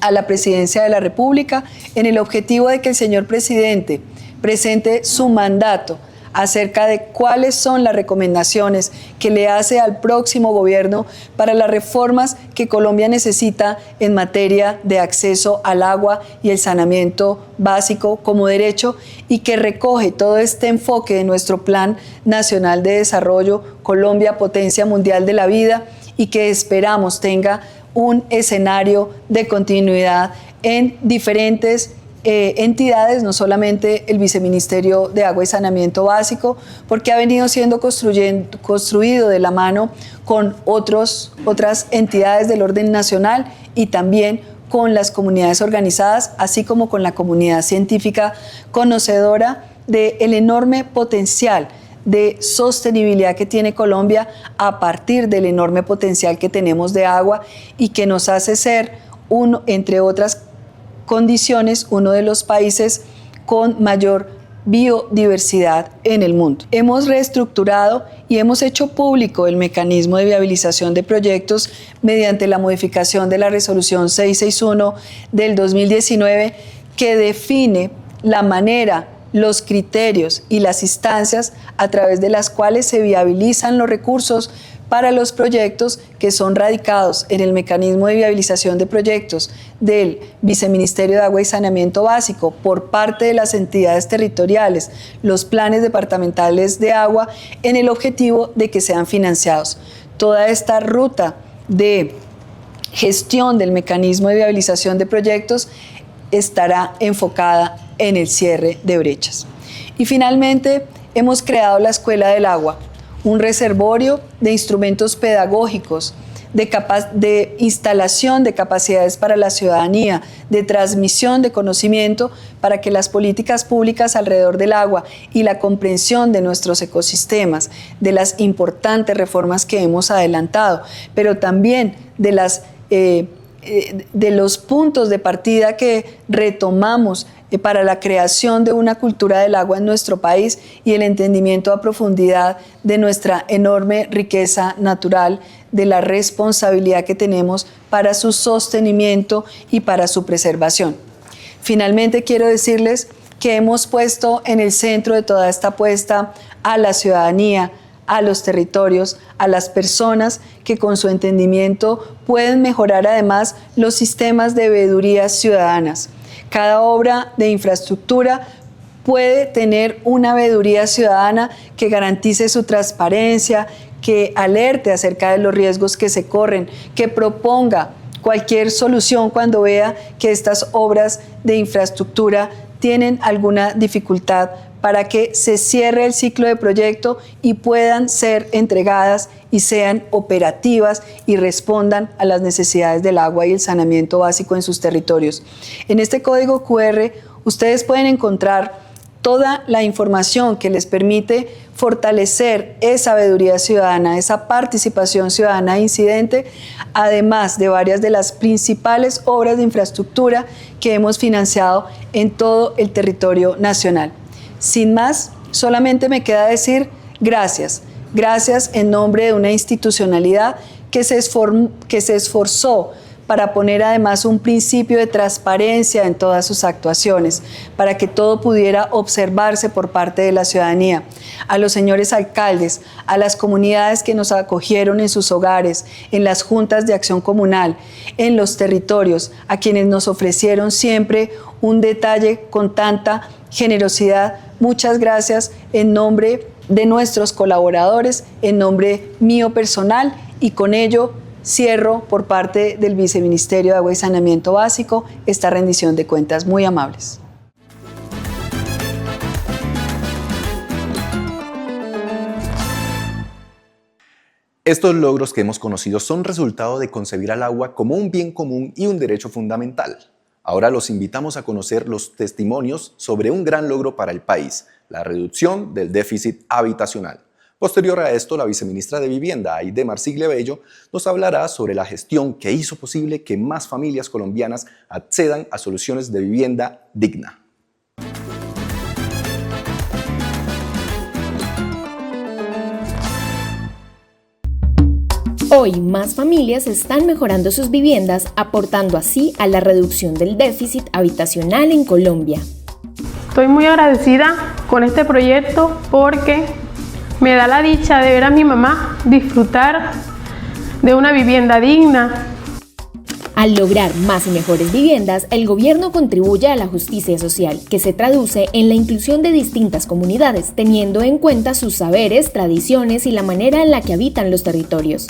a la Presidencia de la República en el objetivo de que el señor presidente presente su mandato acerca de cuáles son las recomendaciones que le hace al próximo gobierno para las reformas que Colombia necesita en materia de acceso al agua y el saneamiento básico como derecho, y que recoge todo este enfoque de nuestro Plan Nacional de Desarrollo Colombia, Potencia Mundial de la Vida, y que esperamos tenga un escenario de continuidad en diferentes entidades, no solamente el Viceministerio de Agua y Saneamiento Básico, porque ha venido siendo construido de la mano con otras entidades del orden nacional y también con las comunidades organizadas, así como con la comunidad científica conocedora del enorme potencial de sostenibilidad que tiene Colombia a partir del enorme potencial que tenemos de agua y que nos hace ser, entre otras condiciones, uno de los países con mayor biodiversidad en el mundo. Hemos reestructurado y hemos hecho público el mecanismo de viabilización de proyectos mediante la modificación de la resolución 661 del 2019, que define la manera, los criterios y las instancias a través de las cuales se viabilizan los recursos para los proyectos que son radicados en el mecanismo de viabilización de proyectos del Viceministerio de Agua y Saneamiento Básico por parte de las entidades territoriales, los planes departamentales de agua, en el objetivo de que sean financiados. Toda esta ruta de gestión del mecanismo de viabilización de proyectos estará enfocada en el cierre de brechas. Y finalmente, hemos creado la Escuela del Agua, un reservorio de instrumentos pedagógicos, de instalación de capacidades para la ciudadanía, de transmisión de conocimiento para que las políticas públicas alrededor del agua y la comprensión de nuestros ecosistemas, de las importantes reformas que hemos adelantado, pero también de los puntos de partida que retomamos para la creación de una cultura del agua en nuestro país y el entendimiento a profundidad de nuestra enorme riqueza natural, de la responsabilidad que tenemos para su sostenimiento y para su preservación. Finalmente, quiero decirles que hemos puesto en el centro de toda esta apuesta a la ciudadanía, a los territorios, a las personas que con su entendimiento pueden mejorar además los sistemas de veedurías ciudadanas. Cada obra de infraestructura puede tener una veeduría ciudadana que garantice su transparencia, que alerte acerca de los riesgos que se corren, que proponga cualquier solución cuando vea que estas obras de infraestructura tienen alguna dificultad, para que se cierre el ciclo de proyecto y puedan ser entregadas y sean operativas y respondan a las necesidades del agua y el saneamiento básico en sus territorios. En este código QR ustedes pueden encontrar toda la información que les permite fortalecer esa veeduría ciudadana, esa participación ciudadana incidente, además de varias de las principales obras de infraestructura que hemos financiado en todo el territorio nacional. Sin más, solamente me queda decir gracias. Gracias en nombre de una institucionalidad que se esforzó para poner además un principio de transparencia en todas sus actuaciones, para que todo pudiera observarse por parte de la ciudadanía. A los señores alcaldes, a las comunidades que nos acogieron en sus hogares, en las juntas de acción comunal, en los territorios, a quienes nos ofrecieron siempre un detalle con tanta generosidad. Muchas gracias en nombre de nuestros colaboradores, en nombre mío personal, y con ello cierro por parte del Viceministerio de Agua y Saneamiento Básico esta rendición de cuentas. Muy amables. Estos logros que hemos conocido son resultado de concebir al agua como un bien común y un derecho fundamental. Ahora los invitamos a conocer los testimonios sobre un gran logro para el país, la reducción del déficit habitacional. Posterior a esto, la viceministra de Vivienda, Aide Marsigle Bello, nos hablará sobre la gestión que hizo posible que más familias colombianas accedan a soluciones de vivienda digna. Hoy, más familias están mejorando sus viviendas, aportando así a la reducción del déficit habitacional en Colombia. Estoy muy agradecida con este proyecto porque me da la dicha de ver a mi mamá disfrutar de una vivienda digna. Al lograr más y mejores viviendas, el gobierno contribuye a la justicia social, que se traduce en la inclusión de distintas comunidades, teniendo en cuenta sus saberes, tradiciones y la manera en la que habitan los territorios.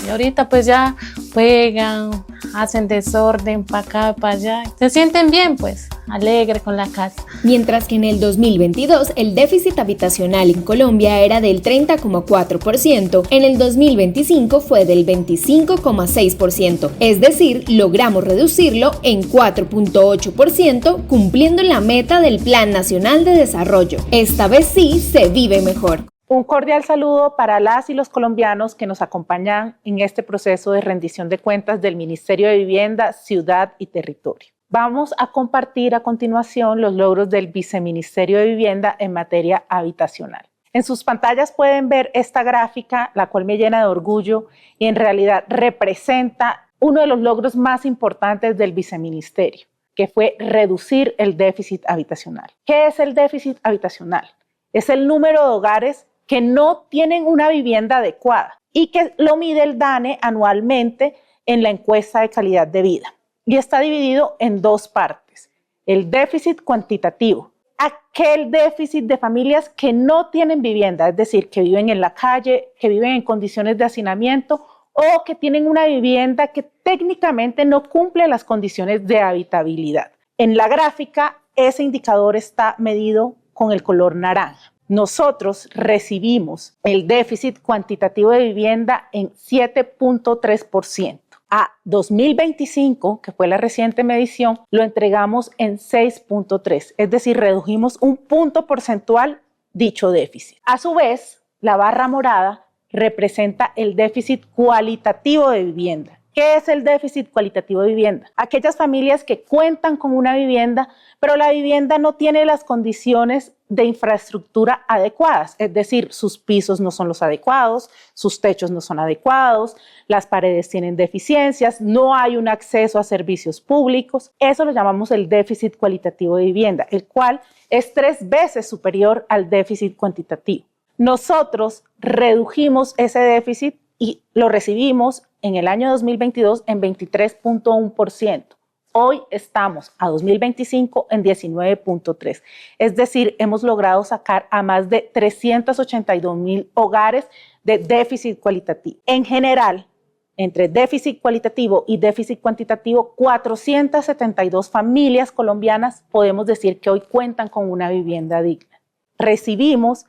Y ahorita pues ya juegan, hacen desorden para acá, para allá. Se sienten bien pues, alegre con la casa. Mientras que en el 2022 el déficit habitacional en Colombia era del 30,4%, en el 2025 fue del 25,6%, es decir, logramos reducirlo en 4,8%, cumpliendo la meta del Plan Nacional de Desarrollo. Esta vez sí se vive mejor. Un cordial saludo para las y los colombianos que nos acompañan en este proceso de rendición de cuentas del Ministerio de Vivienda, Ciudad y Territorio. Vamos a compartir a continuación los logros del Viceministerio de Vivienda en materia habitacional. En sus pantallas pueden ver esta gráfica, la cual me llena de orgullo y en realidad representa uno de los logros más importantes del Viceministerio, que fue reducir el déficit habitacional. ¿Qué es el déficit habitacional? Es el número de hogares que no tienen una vivienda adecuada y que lo mide el DANE anualmente en la encuesta de calidad de vida. Y está dividido en dos partes. El déficit cuantitativo, aquel déficit de familias que no tienen vivienda, es decir, que viven en la calle, que viven en condiciones de hacinamiento o que tienen una vivienda que técnicamente no cumple las condiciones de habitabilidad. En la gráfica, ese indicador está medido con el color naranja. Nosotros recibimos el déficit cuantitativo de vivienda en 7,3%. A 2025, que fue la reciente medición, lo entregamos en 6,3%, es decir, redujimos un punto porcentual dicho déficit. A su vez, la barra morada representa el déficit cualitativo de vivienda. ¿Qué es el déficit cualitativo de vivienda? Aquellas familias que cuentan con una vivienda, pero la vivienda no tiene las condiciones de infraestructura adecuadas, es decir, sus pisos no son los adecuados, sus techos no son adecuados, las paredes tienen deficiencias, no hay un acceso a servicios públicos. Eso lo llamamos el déficit cualitativo de vivienda, el cual es 3 veces superior al déficit cuantitativo. Nosotros redujimos ese déficit y lo recibimos en el año 2022 en 23,1%. Hoy estamos a 2025 en 19,3%. Es decir, hemos logrado sacar a más de 382,000 hogares de déficit cualitativo. En general, entre déficit cualitativo y déficit cuantitativo, 472 familias colombianas podemos decir que hoy cuentan con una vivienda digna. Recibimos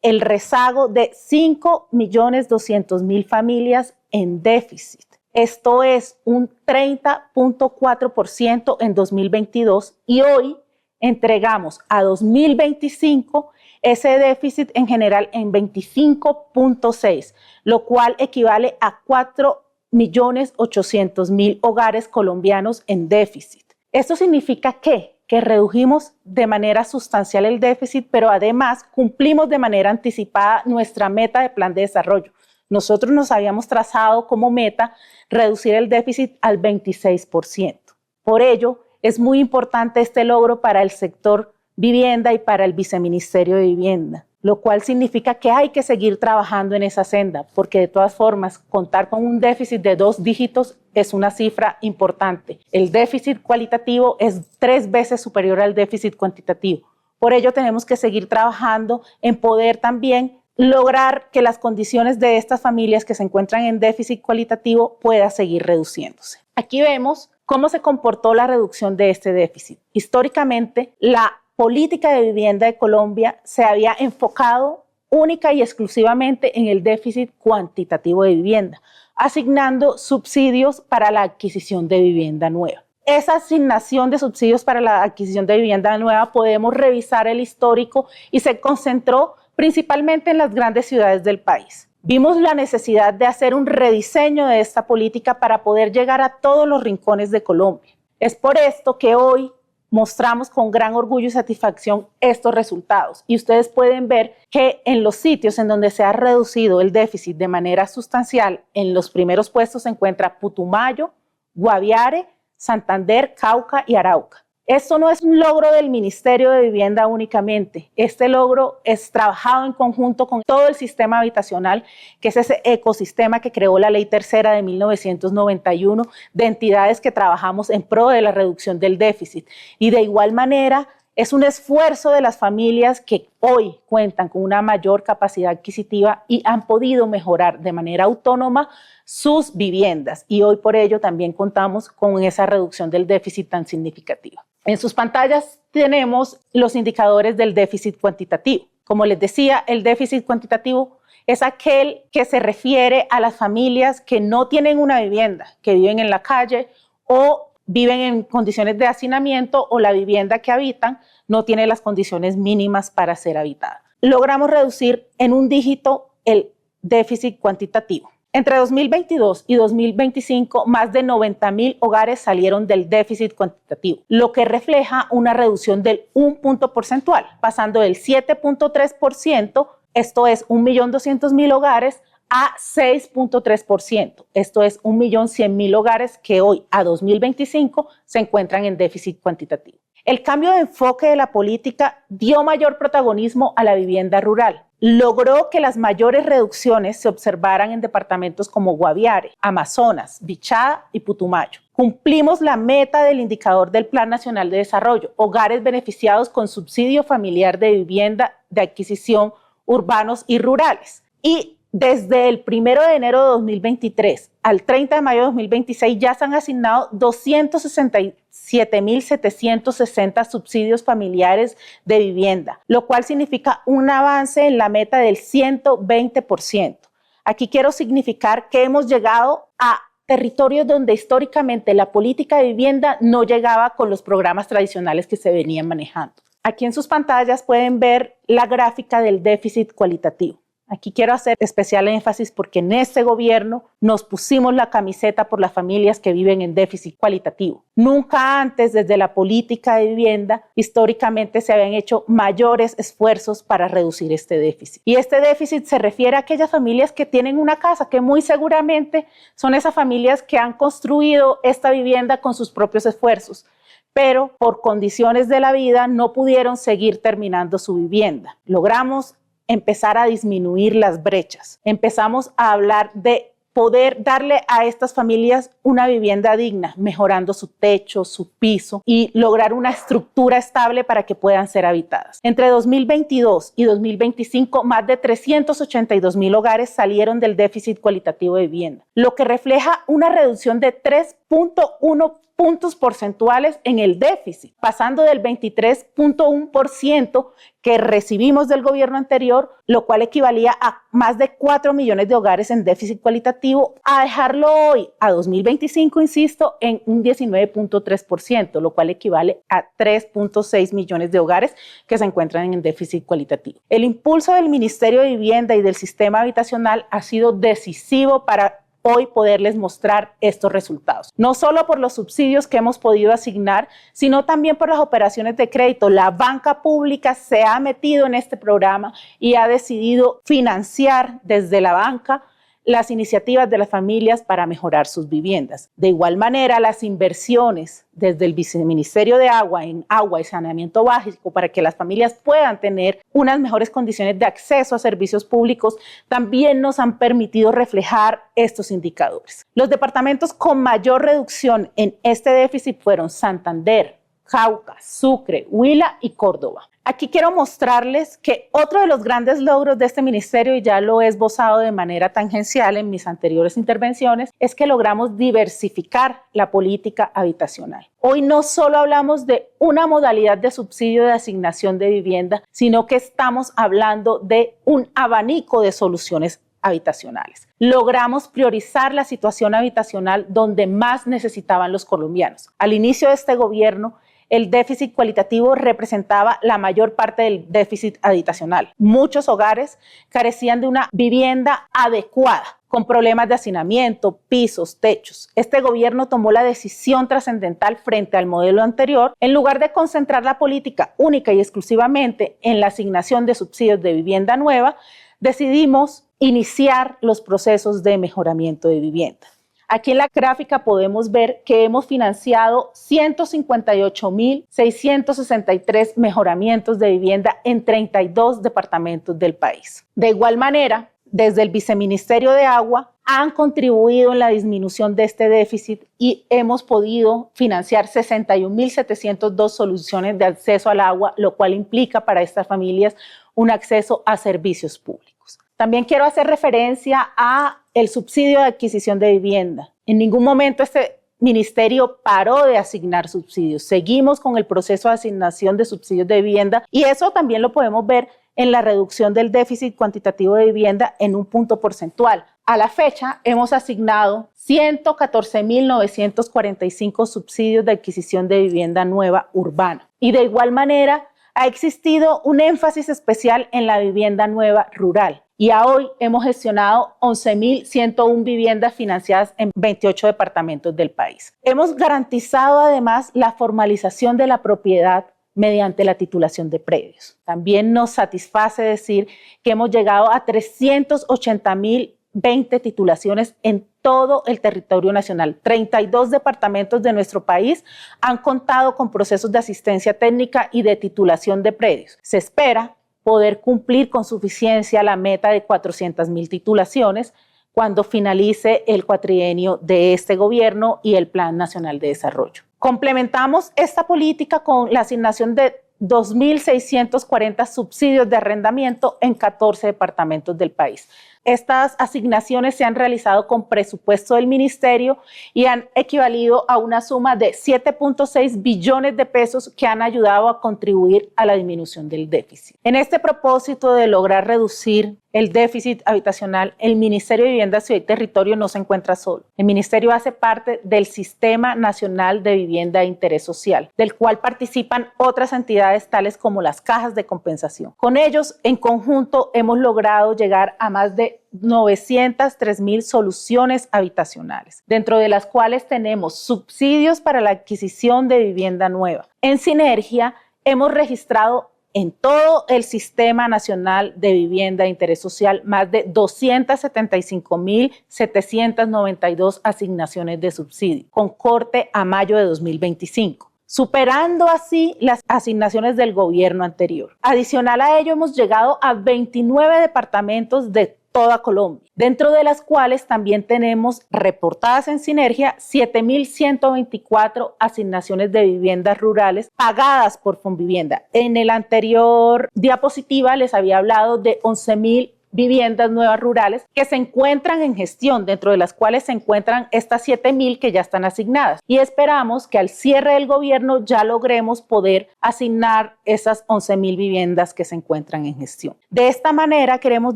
el rezago de 5,200,000 familias en déficit. Esto es un 30,4% en 2022 y hoy entregamos a 2025 ese déficit en general en 25,6%, lo cual equivale a 4,800,000 hogares colombianos en déficit. Esto significa que redujimos de manera sustancial el déficit, pero además cumplimos de manera anticipada nuestra meta de plan de desarrollo. Nosotros nos habíamos trazado como meta reducir el déficit al 26%. Por ello, es muy importante este logro para el sector vivienda y para el Viceministerio de Vivienda, lo cual significa que hay que seguir trabajando en esa senda, porque de todas formas, contar con un déficit de 2 dígitos es una cifra importante. El déficit cualitativo es 3 veces superior al déficit cuantitativo. Por ello, tenemos que seguir trabajando en poder también lograr que las condiciones de estas familias que se encuentran en déficit cualitativo puedan seguir reduciéndose. Aquí vemos cómo se comportó la reducción de este déficit. Históricamente, la política de vivienda de Colombia se había enfocado única y exclusivamente en el déficit cuantitativo de vivienda, asignando subsidios para la adquisición de vivienda nueva. Esa asignación de subsidios para la adquisición de vivienda nueva, podemos revisar el histórico y se concentró principalmente en las grandes ciudades del país. Vimos la necesidad de hacer un rediseño de esta política para poder llegar a todos los rincones de Colombia. Es por esto que hoy mostramos con gran orgullo y satisfacción estos resultados. Y ustedes pueden ver que en los sitios en donde se ha reducido el déficit de manera sustancial, en los primeros puestos se encuentra Putumayo, Guaviare, Santander, Cauca y Arauca. Esto no es un logro del Ministerio de Vivienda únicamente. Este logro es trabajado en conjunto con todo el sistema habitacional, que es ese ecosistema que creó la Ley Tercera de 1991, de entidades que trabajamos en pro de la reducción del déficit. Y de igual manera, es un esfuerzo de las familias que hoy cuentan con una mayor capacidad adquisitiva y han podido mejorar de manera autónoma sus viviendas. Y hoy por ello también contamos con esa reducción del déficit tan significativa. En sus pantallas tenemos los indicadores del déficit cuantitativo. Como les decía, el déficit cuantitativo es aquel que se refiere a las familias que no tienen una vivienda, que viven en la calle o viven en condiciones de hacinamiento, o la vivienda que habitan no tiene las condiciones mínimas para ser habitada. Logramos reducir en un dígito el déficit cuantitativo. Entre 2022 y 2025, más de 90,000 hogares salieron del déficit cuantitativo, lo que refleja una reducción del 1 punto porcentual, pasando del 7.3%, esto es 1.200.000 hogares, a 6.3%, esto es 1.100.000 hogares que hoy, a 2025, se encuentran en déficit cuantitativo. El cambio de enfoque de la política dio mayor protagonismo a la vivienda rural. Logró que las mayores reducciones se observaran en departamentos como Guaviare, Amazonas, Bichada y Putumayo. Cumplimos la meta del indicador del Plan Nacional de Desarrollo, hogares beneficiados con subsidio familiar de vivienda de adquisición urbanos y rurales. Y desde el 1 de enero de 2023 al 30 de mayo de 2026 ya se han asignado 267.760 subsidios familiares de vivienda, lo cual significa un avance en la meta del 120%. Aquí quiero significar que hemos llegado a territorios donde históricamente la política de vivienda no llegaba con los programas tradicionales que se venían manejando. Aquí en sus pantallas pueden ver la gráfica del déficit cualitativo. Aquí quiero hacer especial énfasis porque en este gobierno nos pusimos la camiseta por las familias que viven en déficit cualitativo. Nunca antes, desde la política de vivienda, históricamente se habían hecho mayores esfuerzos para reducir este déficit. Y este déficit se refiere a aquellas familias que tienen una casa, que muy seguramente son esas familias que han construido esta vivienda con sus propios esfuerzos, pero por condiciones de la vida no pudieron seguir terminando su vivienda. Logramos empezar a disminuir las brechas. Empezamos a hablar de poder darle a estas familias una vivienda digna, mejorando su techo, su piso y lograr una estructura estable para que puedan ser habitadas. Entre 2022 y 2025, más de 382,000 hogares salieron del déficit cualitativo de vivienda, lo que refleja una reducción de 3.1 puntos porcentuales en el déficit, pasando del 23.1% que recibimos del gobierno anterior, lo cual equivalía a más de 4 millones de hogares en déficit cualitativo, a dejarlo hoy, a 2025, insisto, en un 19.3%, lo cual equivale a 3.6 millones de hogares que se encuentran en déficit cualitativo. El impulso del Ministerio de Vivienda y del sistema habitacional ha sido decisivo para hoy poderles mostrar estos resultados. No solo por los subsidios que hemos podido asignar, sino también por las operaciones de crédito. La banca pública se ha metido en este programa y ha decidido financiar desde la banca las iniciativas de las familias para mejorar sus viviendas. De igual manera, las inversiones desde el Viceministerio de Agua en agua y saneamiento básico para que las familias puedan tener unas mejores condiciones de acceso a servicios públicos también nos han permitido reflejar estos indicadores. Los departamentos con mayor reducción en este déficit fueron Santander, Cauca, Sucre, Huila y Córdoba. Aquí quiero mostrarles que otro de los grandes logros de este ministerio, y ya lo he esbozado de manera tangencial en mis anteriores intervenciones, es que logramos diversificar la política habitacional. Hoy no solo hablamos de una modalidad de subsidio de asignación de vivienda, sino que estamos hablando de un abanico de soluciones habitacionales. Logramos priorizar la situación habitacional donde más necesitaban los colombianos. Al inicio de este gobierno, el déficit cualitativo representaba la mayor parte del déficit habitacional. Muchos hogares carecían de una vivienda adecuada, con problemas de hacinamiento, pisos, techos. Este gobierno tomó la decisión trascendental frente al modelo anterior. En lugar de concentrar la política única y exclusivamente en la asignación de subsidios de vivienda nueva, decidimos iniciar los procesos de mejoramiento de vivienda. Aquí en la gráfica podemos ver que hemos financiado 158.663 mejoramientos de vivienda en 32 departamentos del país. De igual manera, desde el Viceministerio de Agua han contribuido en la disminución de este déficit y hemos podido financiar 61.702 soluciones de acceso al agua, lo cual implica para estas familias un acceso a servicios públicos. También quiero hacer referencia a el subsidio de adquisición de vivienda. En ningún momento este ministerio paró de asignar subsidios. Seguimos con el proceso de asignación de subsidios de vivienda y eso también lo podemos ver en la reducción del déficit cuantitativo de vivienda en un punto porcentual. A la fecha hemos asignado 114.945 subsidios de adquisición de vivienda nueva urbana. Y de igual manera ha existido un énfasis especial en la vivienda nueva rural. Y a hoy hemos gestionado 11.101 viviendas financiadas en 28 departamentos del país. Hemos garantizado además la formalización de la propiedad mediante la titulación de predios. También nos satisface decir que hemos llegado a 380.020 titulaciones en todo el territorio nacional. 32 departamentos de nuestro país han contado con procesos de asistencia técnica y de titulación de predios. Se espera poder cumplir con suficiencia la meta de 400.000 titulaciones cuando finalice el cuatrienio de este gobierno y el Plan Nacional de Desarrollo. Complementamos esta política con la asignación de 2.640 subsidios de arrendamiento en 14 departamentos del país. Estas asignaciones se han realizado con presupuesto del ministerio y han equivalido a una suma de 7.6 billones de pesos que han ayudado a contribuir a la disminución del déficit. En este propósito de lograr reducir el déficit habitacional, el Ministerio de Vivienda, Ciudad y Territorio no se encuentra solo. El ministerio hace parte del Sistema Nacional de Vivienda de Interés Social, del cual participan otras entidades tales como las cajas de compensación. Con ellos, en conjunto, hemos logrado llegar a más de 903.000 soluciones habitacionales, dentro de las cuales tenemos subsidios para la adquisición de vivienda nueva. En sinergia, hemos registrado en todo el Sistema Nacional de Vivienda de Interés Social más de 275.792 asignaciones de subsidio, con corte a mayo de 2025. Superando así las asignaciones del gobierno anterior. Adicional a ello, hemos llegado a 29 departamentos de toda Colombia, dentro de las cuales también tenemos reportadas en sinergia 7.124 asignaciones de viviendas rurales pagadas por Fonvivienda. En el anterior diapositiva les había hablado de 11.000 viviendas nuevas rurales que se encuentran en gestión, dentro de las cuales se encuentran estas 7.000 que ya están asignadas. Y esperamos que al cierre del gobierno ya logremos poder asignar esas 11.000 viviendas que se encuentran en gestión. De esta manera queremos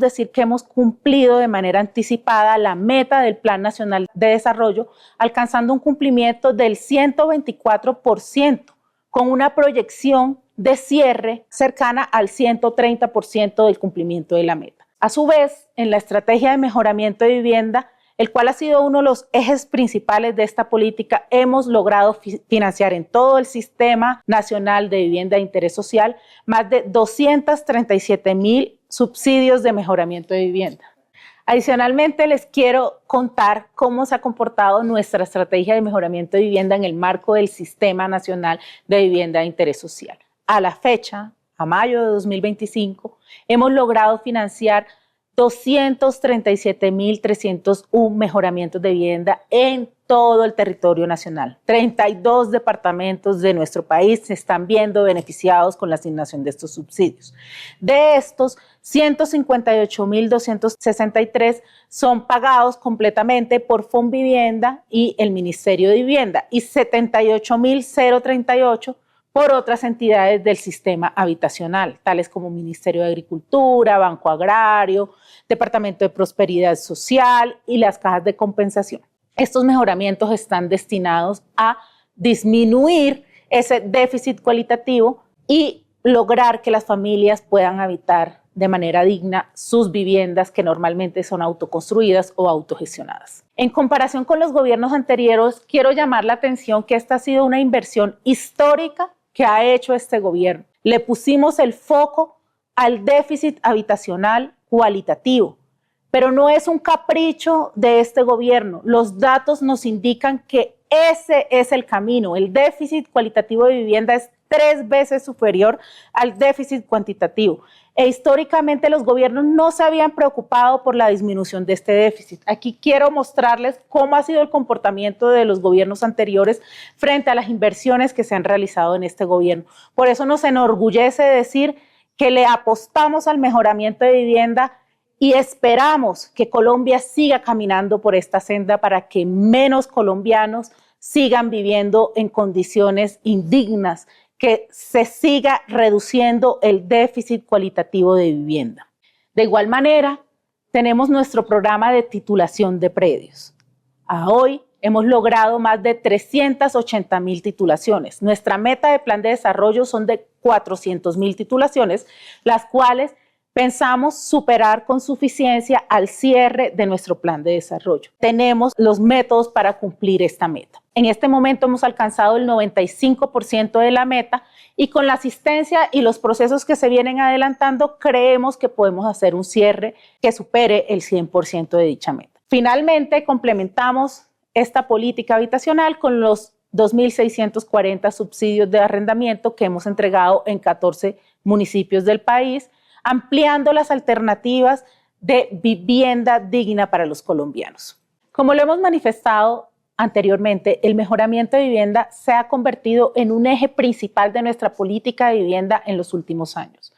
decir que hemos cumplido de manera anticipada la meta del Plan Nacional de Desarrollo, alcanzando un cumplimiento del 124%, con una proyección de cierre cercana al 130% del cumplimiento de la meta. A su vez, en la estrategia de mejoramiento de vivienda, el cual ha sido uno de los ejes principales de esta política, hemos logrado financiar en todo el Sistema Nacional de Vivienda de Interés Social más de 237.000 subsidios de mejoramiento de vivienda. Adicionalmente, les quiero contar cómo se ha comportado nuestra estrategia de mejoramiento de vivienda en el marco del Sistema Nacional de Vivienda de Interés Social. A la fecha, a mayo de 2025, hemos logrado financiar 237.301 mejoramientos de vivienda en todo el territorio nacional. 32 departamentos de nuestro país se están viendo beneficiados con la asignación de estos subsidios. De estos, 158.263 son pagados completamente por Fonvivienda y el Ministerio de Vivienda y 78.038 por otras entidades del sistema habitacional, tales como Ministerio de Agricultura, Banco Agrario, Departamento de Prosperidad Social y las cajas de compensación. Estos mejoramientos están destinados a disminuir ese déficit cualitativo y lograr que las familias puedan habitar de manera digna sus viviendas que normalmente son autoconstruidas o autogestionadas. En comparación con los gobiernos anteriores, quiero llamar la atención que esta ha sido una inversión histórica que ha hecho este gobierno. Le pusimos el foco al déficit habitacional cualitativo, pero no es un capricho de este gobierno. Los datos nos indican que ese es el camino. El déficit cualitativo de vivienda es 3 veces superior al déficit cuantitativo. E históricamente los gobiernos no se habían preocupado por la disminución de este déficit. Aquí quiero mostrarles cómo ha sido el comportamiento de los gobiernos anteriores frente a las inversiones que se han realizado en este gobierno. Por eso nos enorgullece decir que le apostamos al mejoramiento de vivienda y esperamos que Colombia siga caminando por esta senda para que menos colombianos sigan viviendo en condiciones indignas, que se siga reduciendo el déficit cualitativo de vivienda. De igual manera, tenemos nuestro programa de titulación de predios. A hoy hemos logrado más de 380.000 titulaciones. Nuestra meta de plan de desarrollo son de 400.000 titulaciones, las cuales pensamos superar con suficiencia al cierre de nuestro plan de desarrollo. Tenemos los métodos para cumplir esta meta. En este momento hemos alcanzado el 95% de la meta y con la asistencia y los procesos que se vienen adelantando, creemos que podemos hacer un cierre que supere el 100% de dicha meta. Finalmente, complementamos esta política habitacional con los 2.640 subsidios de arrendamiento que hemos entregado en 14 municipios del país, ampliando las alternativas de vivienda digna para los colombianos. Como lo hemos manifestado anteriormente, el mejoramiento de vivienda se ha convertido en un eje principal de nuestra política de vivienda en los últimos años.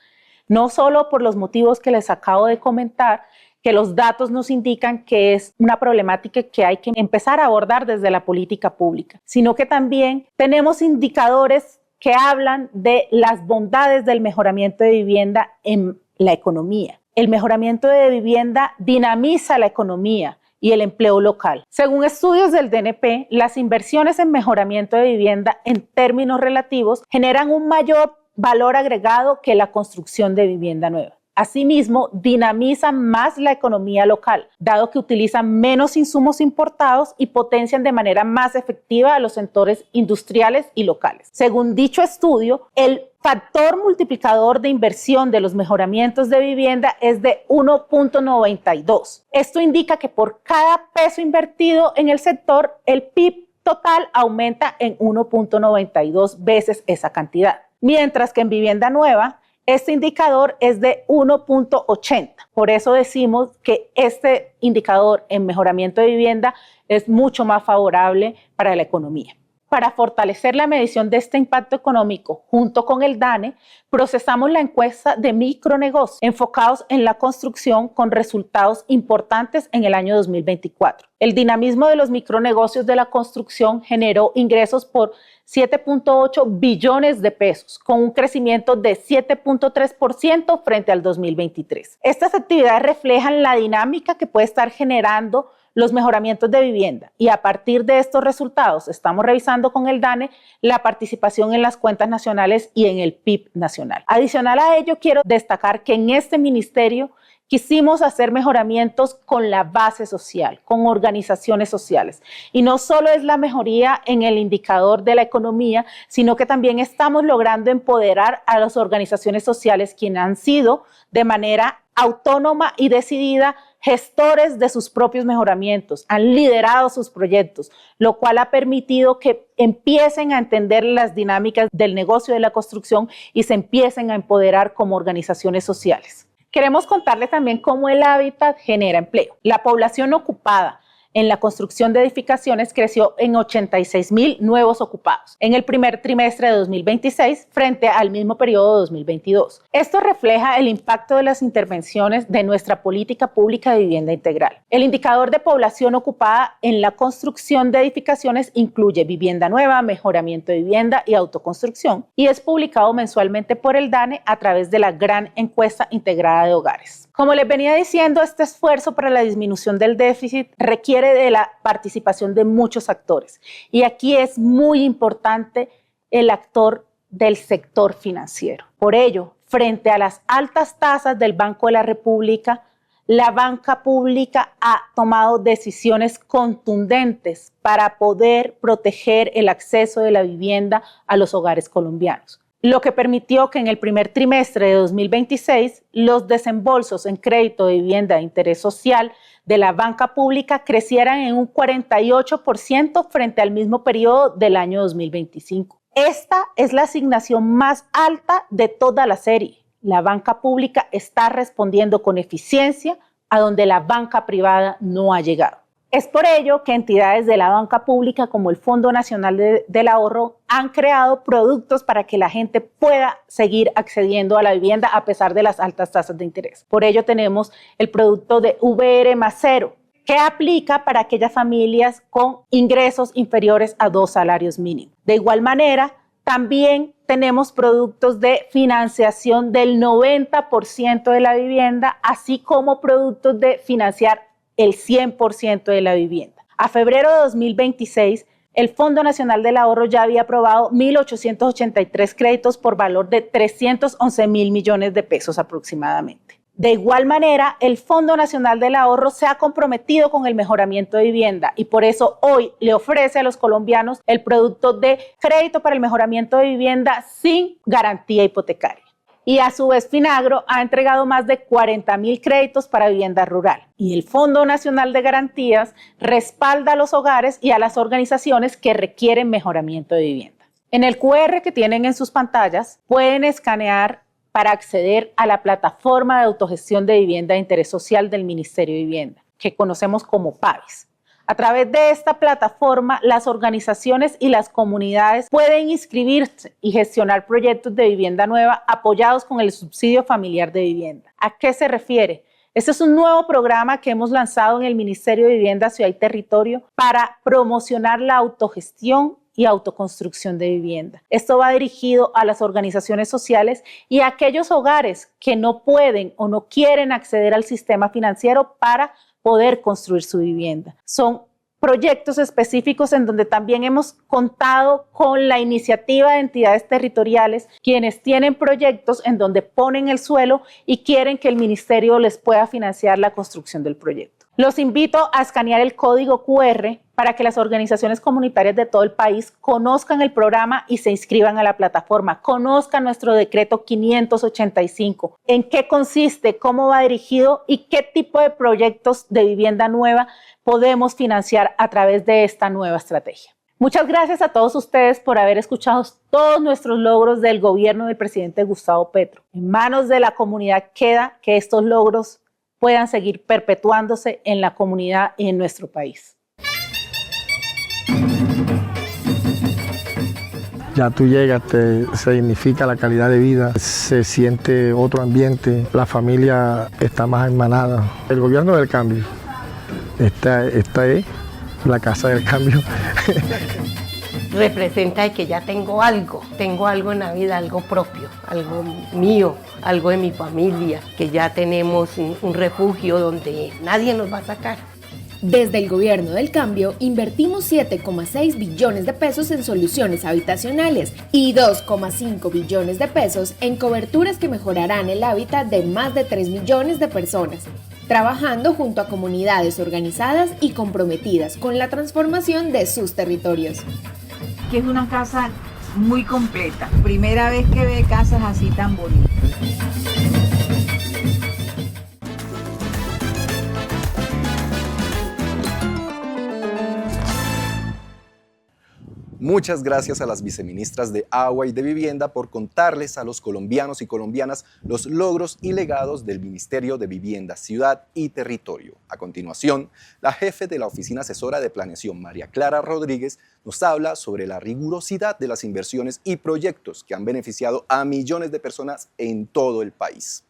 No solo por los motivos que les acabo de comentar, que los datos nos indican que es una problemática que hay que empezar a abordar desde la política pública, sino que también tenemos indicadores que hablan de las bondades del mejoramiento de vivienda en la economía. El mejoramiento de vivienda dinamiza la economía y el empleo local. Según estudios del DNP, las inversiones en mejoramiento de vivienda en términos relativos generan un mayor valor agregado que la construcción de vivienda nueva. Asimismo, dinamizan más la economía local, dado que utilizan menos insumos importados y potencian de manera más efectiva a los sectores industriales y locales. Según dicho estudio, el factor multiplicador de inversión de los mejoramientos de vivienda es de 1.92. Esto indica que por cada peso invertido en el sector, el PIB total aumenta en 1.92 veces esa cantidad, mientras que en vivienda nueva, este indicador es de 1.80. Por eso decimos que este indicador en mejoramiento de vivienda es mucho más favorable para la economía. Para fortalecer la medición de este impacto económico, junto con el DANE, procesamos la encuesta de micronegocios enfocados en la construcción con resultados importantes en el año 2024. El dinamismo de los micronegocios de la construcción generó ingresos por 7.8 billones de pesos, con un crecimiento de 7.3% frente al 2023. Estas actividades reflejan la dinámica que puede estar generando los mejoramientos de vivienda y a partir de estos resultados estamos revisando con el DANE la participación en las cuentas nacionales y en el PIB nacional. Adicional a ello, quiero destacar que en este ministerio quisimos hacer mejoramientos con la base social, con organizaciones sociales. Y no solo es la mejoría en el indicador de la economía, sino que también estamos logrando empoderar a las organizaciones sociales quienes han sido de manera autónoma y decidida gestores de sus propios mejoramientos, han liderado sus proyectos, lo cual ha permitido que empiecen a entender las dinámicas del negocio de la construcción y se empiecen a empoderar como organizaciones sociales. Queremos contarles también cómo el hábitat genera empleo. La población ocupada en la construcción de edificaciones creció en 86,000 nuevos ocupados en el primer trimestre de 2026 frente al mismo periodo de 2022. Esto refleja el impacto de las intervenciones de nuestra política pública de vivienda integral. El indicador de población ocupada en la construcción de edificaciones incluye vivienda nueva, mejoramiento de vivienda y autoconstrucción, y es publicado mensualmente por el DANE a través de la gran encuesta integrada de hogares. Como les venía diciendo, este esfuerzo para la disminución del déficit requiere de la participación de muchos actores. Y aquí es muy importante el actor del sector financiero. Por ello, frente a las altas tasas del Banco de la República, la banca pública ha tomado decisiones contundentes para poder proteger el acceso de la vivienda a los hogares colombianos, lo que permitió que en el primer trimestre de 2026 los desembolsos en crédito de vivienda de interés social de la banca pública crecieran en un 48% frente al mismo periodo del año 2025. Esta es la asignación más alta de toda la serie. La banca pública está respondiendo con eficiencia a donde la banca privada no ha llegado. Es por ello que entidades de la banca pública como el Fondo Nacional del Ahorro han creado productos para que la gente pueda seguir accediendo a la vivienda a pesar de las altas tasas de interés. Por ello tenemos el producto de VR+0, que aplica para aquellas familias con ingresos inferiores a 2 salarios mínimos. De igual manera, también tenemos productos de financiación del 90% de la vivienda, así como productos de financiar el 100% de la vivienda. A febrero de 2026, el Fondo Nacional del Ahorro ya había aprobado 1.883 créditos por valor de 311,000 millones de pesos aproximadamente. De igual manera, el Fondo Nacional del Ahorro se ha comprometido con el mejoramiento de vivienda y por eso hoy le ofrece a los colombianos el producto de crédito para el mejoramiento de vivienda sin garantía hipotecaria. Y a su vez Finagro ha entregado más de 40,000 créditos para vivienda rural. Y el Fondo Nacional de Garantías respalda a los hogares y a las organizaciones que requieren mejoramiento de vivienda. En el QR que tienen en sus pantallas pueden escanear para acceder a la plataforma de autogestión de vivienda de interés social del Ministerio de Vivienda, que conocemos como PAVIS. A través de esta plataforma, las organizaciones y las comunidades pueden inscribirse y gestionar proyectos de vivienda nueva apoyados con el subsidio familiar de vivienda. ¿A qué se refiere? Este es un nuevo programa que hemos lanzado en el Ministerio de Vivienda, Ciudad y Territorio para promocionar la autogestión y autoconstrucción de vivienda. Esto va dirigido a las organizaciones sociales y a aquellos hogares que no pueden o no quieren acceder al sistema financiero para poder construir su vivienda. Son proyectos específicos en donde también hemos contado con la iniciativa de entidades territoriales, quienes tienen proyectos en donde ponen el suelo y quieren que el ministerio les pueda financiar la construcción del proyecto. Los invito a escanear el código QR para que las organizaciones comunitarias de todo el país conozcan el programa y se inscriban a la plataforma, conozcan nuestro decreto 585, en qué consiste, cómo va dirigido y qué tipo de proyectos de vivienda nueva podemos financiar a través de esta nueva estrategia. Muchas gracias a todos ustedes por haber escuchado todos nuestros logros del gobierno del presidente Gustavo Petro. En manos de la comunidad queda que estos logros puedan seguir perpetuándose en la comunidad y en nuestro país. Ya tú llegas, se dignifica la calidad de vida, se siente otro ambiente, la familia está más hermanada. El gobierno del cambio, esta es la casa del cambio. Representa que ya tengo algo en la vida, algo propio, algo mío, algo de mi familia, que ya tenemos un refugio donde nadie nos va a sacar. Desde el Gobierno del Cambio invertimos 7,6 billones de pesos en soluciones habitacionales y 2,5 billones de pesos en coberturas que mejorarán el hábitat de más de 3 millones de personas, trabajando junto a comunidades organizadas y comprometidas con la transformación de sus territorios. Que es una casa muy completa. Primera vez que ve casas así tan bonitas. Muchas gracias a las viceministras de Agua y de Vivienda por contarles a los colombianos y colombianas los logros y legados del Ministerio de Vivienda, Ciudad y Territorio. A continuación, la jefe de la Oficina Asesora de Planeación, María Clara Rodríguez, nos habla sobre la rigurosidad de las inversiones y proyectos que han beneficiado a millones de personas en todo el país.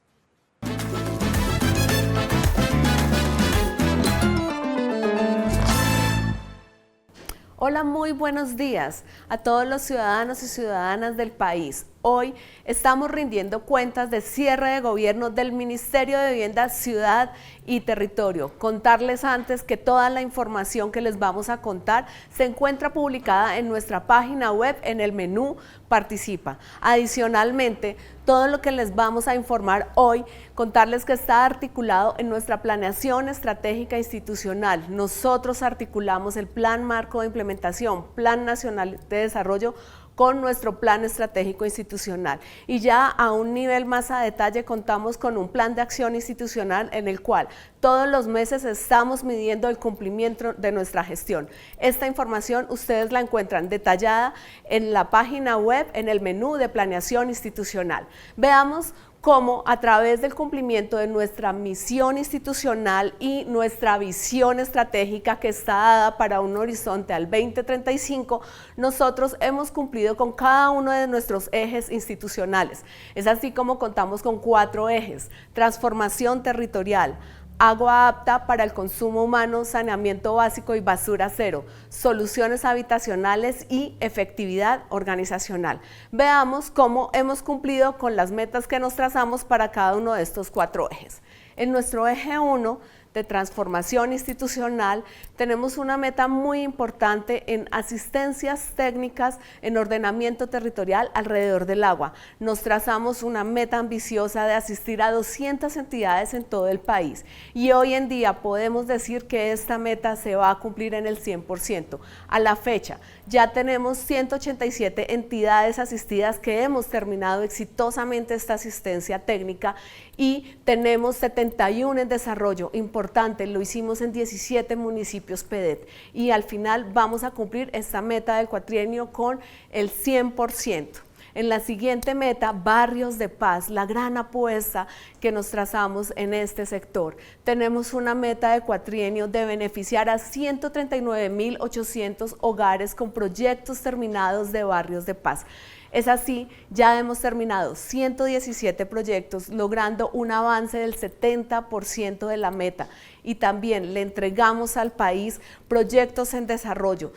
Hola, muy buenos días a todos los ciudadanos y ciudadanas del país. Hoy estamos rindiendo cuentas de cierre de gobierno del Ministerio de Vivienda, Ciudad y Territorio. Contarles antes que toda la información que les vamos a contar se encuentra publicada en nuestra página web en el menú Participa. Adicionalmente, todo lo que les vamos a informar hoy, contarles que está articulado en nuestra planeación estratégica institucional. Nosotros articulamos el Plan Marco de Implementación, Plan Nacional de Desarrollo, con nuestro plan estratégico institucional. Y ya a un nivel más a detalle contamos con un plan de acción institucional en el cual todos los meses estamos midiendo el cumplimiento de nuestra gestión. Esta información ustedes la encuentran detallada en la página web en el menú de planeación institucional. Veamos cómo a través del cumplimiento de nuestra misión institucional y nuestra visión estratégica que está dada para un horizonte al 2035, nosotros hemos cumplido con cada uno de nuestros ejes institucionales. Es así como contamos con 4 ejes: transformación territorial, agua apta para el consumo humano, saneamiento básico y basura cero, soluciones habitacionales y efectividad organizacional. Veamos cómo hemos cumplido con las metas que nos trazamos para cada uno de estos 4 ejes. En nuestro eje 1 de transformación institucional tenemos una meta muy importante en asistencias técnicas en ordenamiento territorial alrededor del agua. Nos trazamos una meta ambiciosa de asistir a 200 entidades en todo el país y hoy en día podemos decir que esta meta se va a cumplir en el 100%. A la fecha ya tenemos 187 entidades asistidas que hemos terminado exitosamente esta asistencia técnica y tenemos 71 en desarrollo. Importante, lo hicimos en 17 municipios PEDET y al final vamos a cumplir esta meta del cuatrienio con el 100%. En la siguiente meta, barrios de paz, la gran apuesta que nos trazamos en este sector. Tenemos una meta de cuatrienio de beneficiar a 139.800 hogares con proyectos terminados de barrios de paz. Es así, ya hemos terminado 117 proyectos, logrando un avance del 70% de la meta y también le entregamos al país proyectos en desarrollo,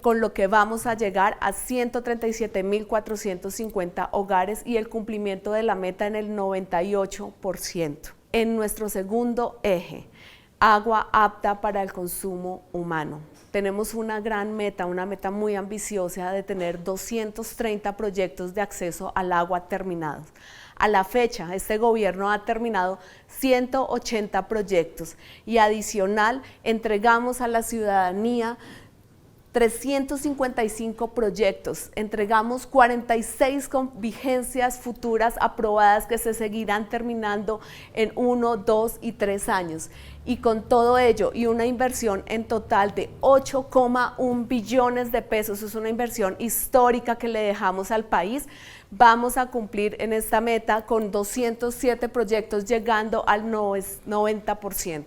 con lo que vamos a llegar a 137.450 hogares y el cumplimiento de la meta en el 98%. En nuestro segundo eje, agua apta para el consumo humano. Tenemos una gran meta, una meta muy ambiciosa de tener 230 proyectos de acceso al agua terminados. A la fecha, este gobierno ha terminado 180 proyectos y adicional entregamos a la ciudadanía 355 proyectos, entregamos 46 con vigencias futuras aprobadas que se seguirán terminando en 1, 2 y 3 años. Y con todo ello y una inversión en total de 8,1 billones de pesos, es una inversión histórica que le dejamos al país, vamos a cumplir en esta meta con 207 proyectos llegando al 90%.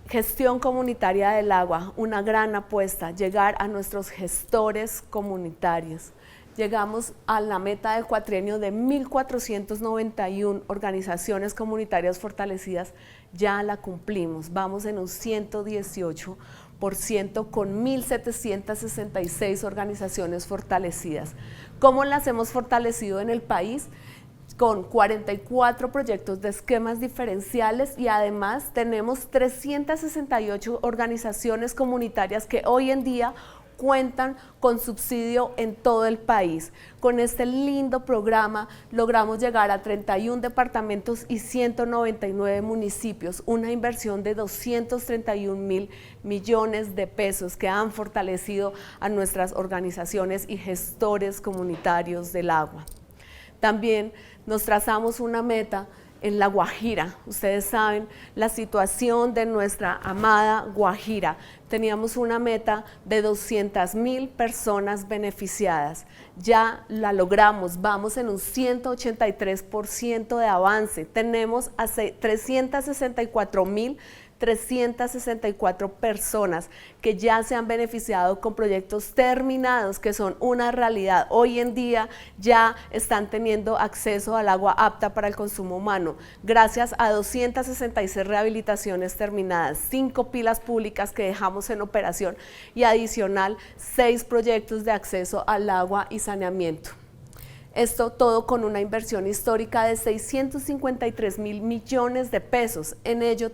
Gestión comunitaria del agua, una gran apuesta, llegar a nuestros gestores comunitarios. Llegamos a la meta del cuatrienio de 1.491 organizaciones comunitarias fortalecidas, ya la cumplimos, vamos en un 118% con 1.766 organizaciones fortalecidas. ¿Cómo las hemos fortalecido en el país? Con 44 proyectos de esquemas diferenciales y además tenemos 368 organizaciones comunitarias que hoy en día cuentan con subsidio en todo el país. Con este lindo programa logramos llegar a 31 departamentos y 199 municipios, una inversión de 231.000 millones de pesos que han fortalecido a nuestras organizaciones y gestores comunitarios del agua. También nos trazamos una meta en La Guajira. Ustedes saben la situación de nuestra amada Guajira. Teníamos una meta de 200.000 personas beneficiadas. Ya la logramos, vamos en un 183% de avance. Tenemos a 364.364 personas que ya se han beneficiado con proyectos terminados, que son una realidad. Hoy en día ya están teniendo acceso al agua apta para el consumo humano, gracias a 266 rehabilitaciones terminadas, 5 pilas públicas que dejamos en operación y adicional 6 proyectos de acceso al agua y saneamiento. Esto todo con una inversión histórica de 653.000 millones de pesos. En ello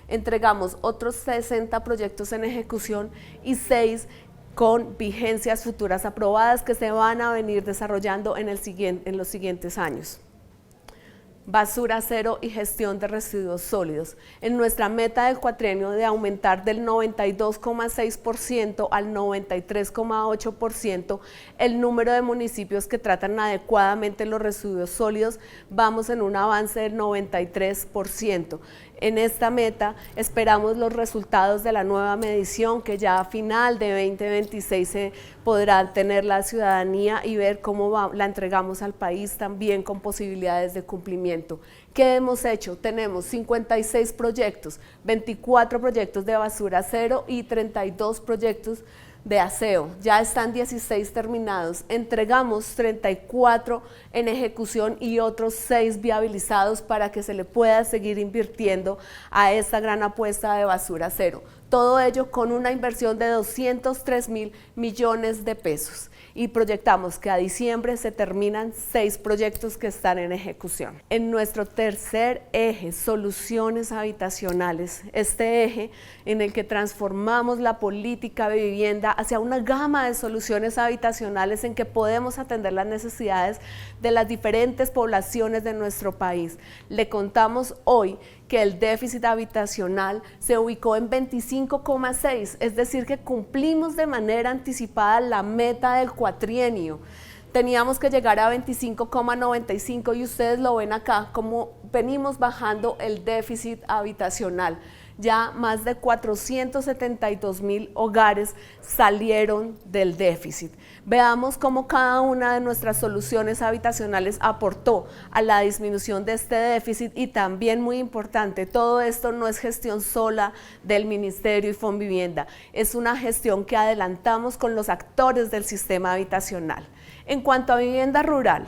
entregamos otros 60 proyectos en ejecución y 6 con vigencias futuras aprobadas que se van a venir desarrollando en los siguientes años. Basura cero y gestión de residuos sólidos. En nuestra meta del cuatrienio de aumentar del 92,6% al 93,8% el número de municipios que tratan adecuadamente los residuos sólidos, vamos en un avance del 93%. En esta meta esperamos los resultados de la nueva medición que ya a final de 2026 se podrá tener la ciudadanía y ver cómo la entregamos al país también con posibilidades de cumplimiento. ¿Qué hemos hecho? Tenemos 56 proyectos, 24 proyectos de basura cero y 32 proyectos de aseo. Ya están 16 terminados, entregamos 34 en ejecución y otros 6 viabilizados para que se le pueda seguir invirtiendo a esta gran apuesta de basura cero. Todo ello con una inversión de 203.000 millones de pesos. Y proyectamos que a diciembre se terminan 6 proyectos que están en ejecución. En nuestro tercer eje, soluciones habitacionales, este eje en el que transformamos la política de vivienda hacia una gama de soluciones habitacionales en que podemos atender las necesidades de las diferentes poblaciones de nuestro país. Le contamos hoy que el déficit habitacional se ubicó en 25,6, es decir, que cumplimos de manera anticipada la meta del cuatrienio. Teníamos que llegar a 25,95 y ustedes lo ven acá, como venimos bajando el déficit habitacional. Ya más de 472.000 hogares salieron del déficit. Veamos cómo cada una de nuestras soluciones habitacionales aportó a la disminución de este déficit y también muy importante, todo esto no es gestión sola del Ministerio y Fonvivienda, es una gestión que adelantamos con los actores del sistema habitacional. En cuanto a vivienda rural,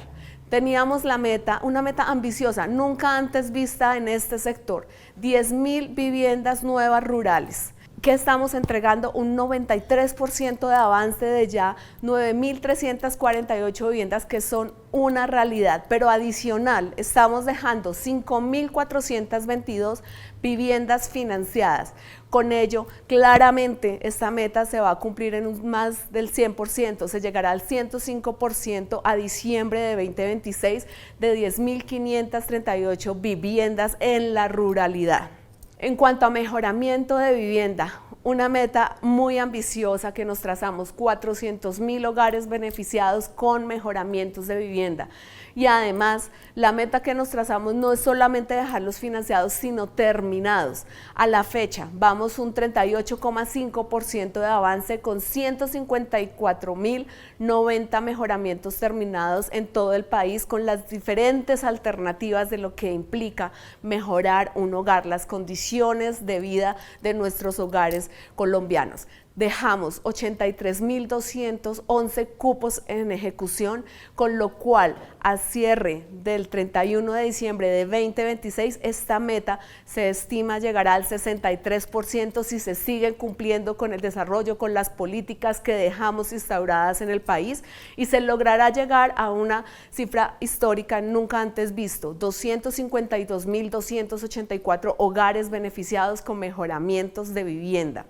teníamos una meta ambiciosa, nunca antes vista en este sector, 10.000 viviendas nuevas rurales, que estamos entregando un 93% de avance de ya 9.348 viviendas que son una realidad, pero adicional estamos dejando 5.422 viviendas financiadas. Con ello, claramente esta meta se va a cumplir en más del 100%, se llegará al 105% a diciembre de 2026 de 10.538 viviendas en la ruralidad. En cuanto a mejoramiento de vivienda, una meta muy ambiciosa que nos trazamos, 400.000 hogares beneficiados con mejoramientos de vivienda. Y además, la meta que nos trazamos no es solamente dejarlos financiados, sino terminados. A la fecha, vamos un 38,5% de avance con 154.090 mejoramientos terminados en todo el país con las diferentes alternativas de lo que implica mejorar un hogar, las condiciones de vida de nuestros hogares colombianos. Dejamos 83.211 cupos en ejecución, con lo cual a cierre del 31 de diciembre de 2026 esta meta se estima llegará al 63% si se sigue cumpliendo con el desarrollo, con las políticas que dejamos instauradas en el país, y se logrará llegar a una cifra histórica nunca antes visto, 252.284 hogares beneficiados con mejoramientos de vivienda.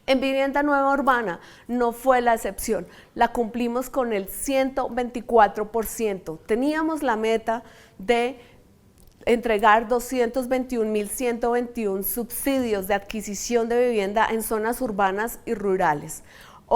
En vivienda nueva urbana no fue la excepción, la cumplimos con el 124%. Teníamos la meta de entregar 221.121 subsidios de adquisición de vivienda en zonas urbanas y rurales.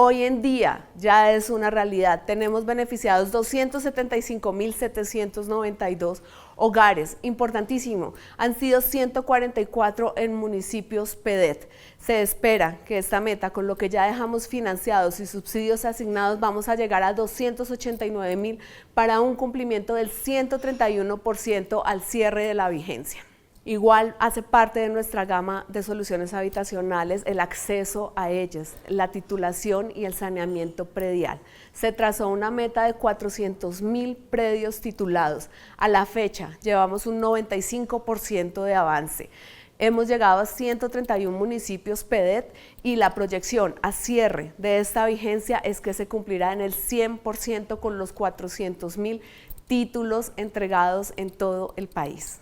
Hoy en día ya es una realidad. Tenemos beneficiados 275.792 hogares. Importantísimo, han sido 144 en municipios PEDET. Se espera que esta meta, con lo que ya dejamos financiados y subsidios asignados, vamos a llegar a 289.000 para un cumplimiento del 131% al cierre de la vigencia. Igual hace parte de nuestra gama de soluciones habitacionales el acceso a ellas, la titulación y el saneamiento predial. Se trazó una meta de 400.000 predios titulados. A la fecha llevamos un 95% de avance. Hemos llegado a 131 municipios PEDET y la proyección a cierre de esta vigencia es que se cumplirá en el 100% con los 400.000 títulos entregados en todo el país.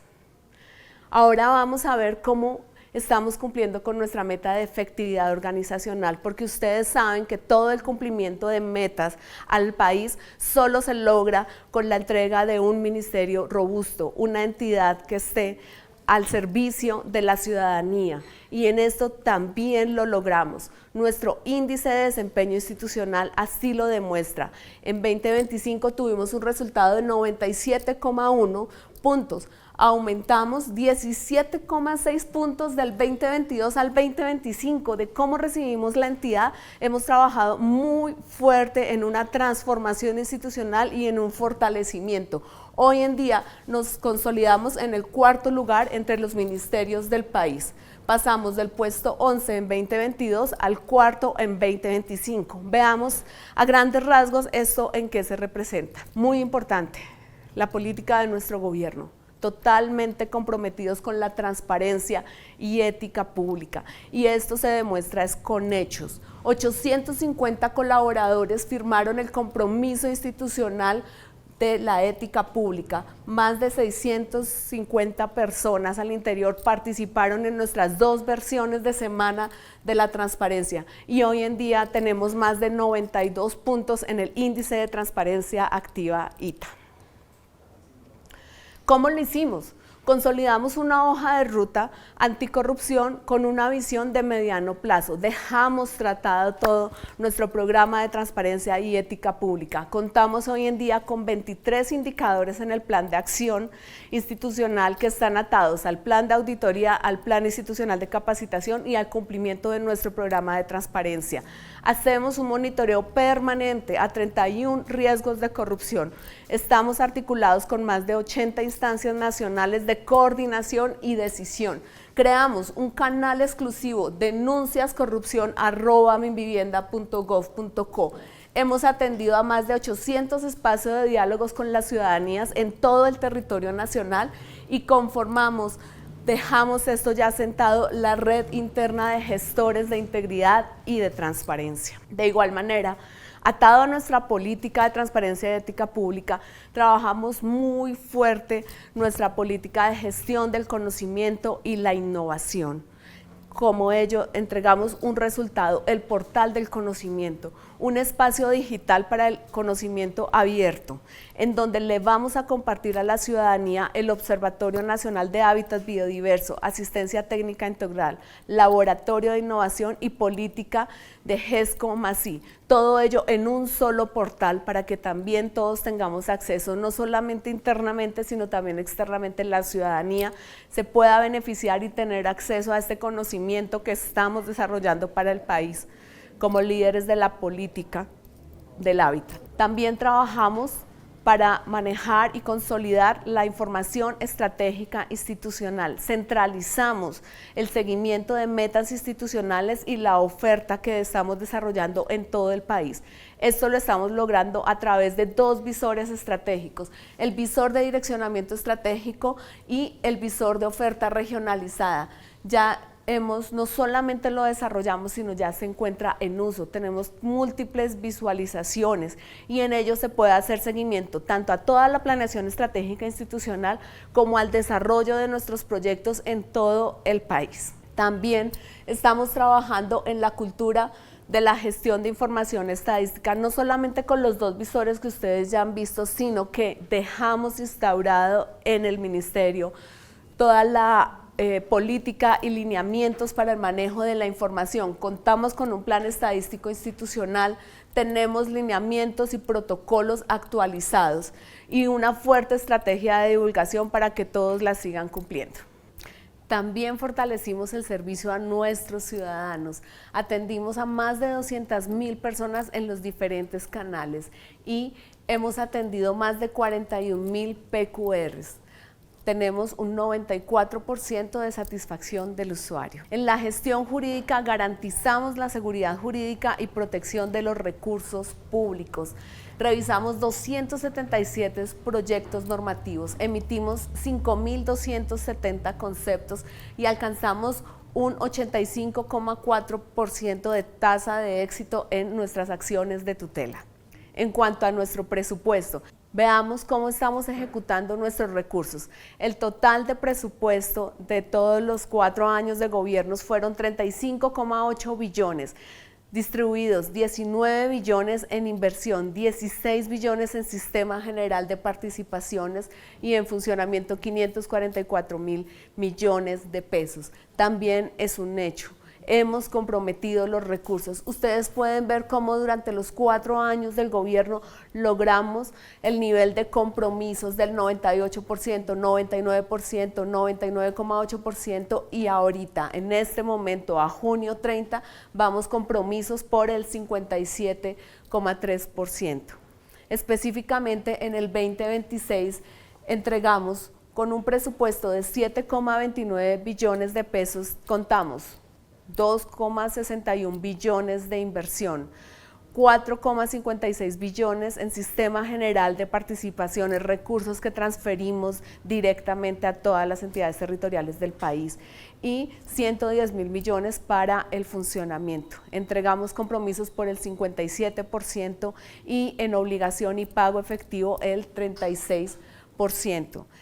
Ahora vamos a ver cómo estamos cumpliendo con nuestra meta de efectividad organizacional, porque ustedes saben que todo el cumplimiento de metas al país solo se logra con la entrega de un ministerio robusto, una entidad que esté al servicio de la ciudadanía, y en esto también lo logramos. Nuestro índice de desempeño institucional así lo demuestra. En 2025 tuvimos un resultado de 97,1 puntos. Aumentamos 17,6 puntos del 2022 al 2025. De cómo recibimos la entidad, hemos trabajado muy fuerte en una transformación institucional y en un fortalecimiento. Hoy en día nos consolidamos en el 4º lugar entre los ministerios del país. Pasamos del puesto 11 en 2022 al 4º en 2025. Veamos a grandes rasgos esto en qué se representa. Muy importante, la política de nuestro gobierno. Totalmente comprometidos con la transparencia y ética pública, y esto se demuestra es con hechos. 850 colaboradores firmaron el compromiso institucional de la ética pública. Más de 650 personas al interior participaron en nuestras 2 versiones de semana de la transparencia, y hoy en día tenemos más de 92 puntos en el índice de transparencia activa ITA. ¿Cómo lo hicimos? Consolidamos una hoja de ruta anticorrupción con una visión de mediano plazo. Dejamos tratado todo nuestro programa de transparencia y ética pública. Contamos hoy en día con 23 indicadores en el plan de acción institucional que están atados al plan de auditoría, al plan institucional de capacitación y al cumplimiento de nuestro programa de transparencia. Hacemos un monitoreo permanente a 31 riesgos de corrupción. Estamos articulados con más de 80 instancias nacionales de coordinación y decisión. Creamos un canal exclusivo denunciascorrupción@minvivienda.gov.co. Hemos atendido a más de 800 espacios de diálogos con las ciudadanías en todo el territorio nacional y dejamos esto ya sentado, la red interna de gestores de integridad y de transparencia. De igual manera, atado a nuestra política de transparencia y ética pública, trabajamos muy fuerte nuestra política de gestión del conocimiento y la innovación. Como ello, entregamos un resultado, el portal del conocimiento, un espacio digital para el conocimiento abierto, en donde le vamos a compartir a la ciudadanía el Observatorio Nacional de Hábitat Biodiverso, Asistencia Técnica Integral, Laboratorio de Innovación y Política de GESCO-MASI. Todo ello en un solo portal para que también todos tengamos acceso, no solamente internamente, sino también externamente. La ciudadanía se pueda beneficiar y tener acceso a este conocimiento que estamos desarrollando para el país como líderes de la política del hábitat. También trabajamos para manejar y consolidar la información estratégica institucional. Centralizamos el seguimiento de metas institucionales y la oferta que estamos desarrollando en todo el país. Esto lo estamos logrando a través de 2 visores estratégicos, el visor de direccionamiento estratégico y el visor de oferta regionalizada. No solamente lo desarrollamos, sino ya se encuentra en uso. Tenemos múltiples visualizaciones y en ello se puede hacer seguimiento tanto a toda la planeación estratégica institucional como al desarrollo de nuestros proyectos en todo el país. También estamos trabajando en la cultura de la gestión de información estadística, no solamente con los 2 visores que ustedes ya han visto, sino que dejamos instaurado en el ministerio toda la política y lineamientos para el manejo de la información. Contamos con un plan estadístico institucional, tenemos lineamientos y protocolos actualizados y una fuerte estrategia de divulgación para que todos la sigan cumpliendo. También fortalecimos el servicio a nuestros ciudadanos. Atendimos a más de 200.000 personas en los diferentes canales y hemos atendido más de 41.000 PQRs. Tenemos un 94% de satisfacción del usuario. En la gestión jurídica garantizamos la seguridad jurídica y protección de los recursos públicos. Revisamos 277 proyectos normativos, emitimos 5.270 conceptos y alcanzamos un 85,4% de tasa de éxito en nuestras acciones de tutela. En cuanto a nuestro presupuesto, veamos cómo estamos ejecutando nuestros recursos. El total de presupuesto de todos los 4 años de gobiernos fueron 35,8 billones, distribuidos 19 billones en inversión, 16 billones en Sistema General de Participaciones y en funcionamiento 544.000 millones de pesos. También es un hecho. Hemos comprometido los recursos. Ustedes pueden ver cómo durante los 4 años del gobierno logramos el nivel de compromisos del 98%, 99%, 99,8% y ahorita, en este momento, a junio 30, vamos compromisos por el 57,3%. Específicamente en el 2026 entregamos con un presupuesto de 7,29 billones de pesos, contamos 2,61 billones de inversión, 4,56 billones en Sistema General de Participaciones, recursos que transferimos directamente a todas las entidades territoriales del país y 110.000 millones para el funcionamiento. Entregamos compromisos por el 57% y en obligación y pago efectivo el 36%.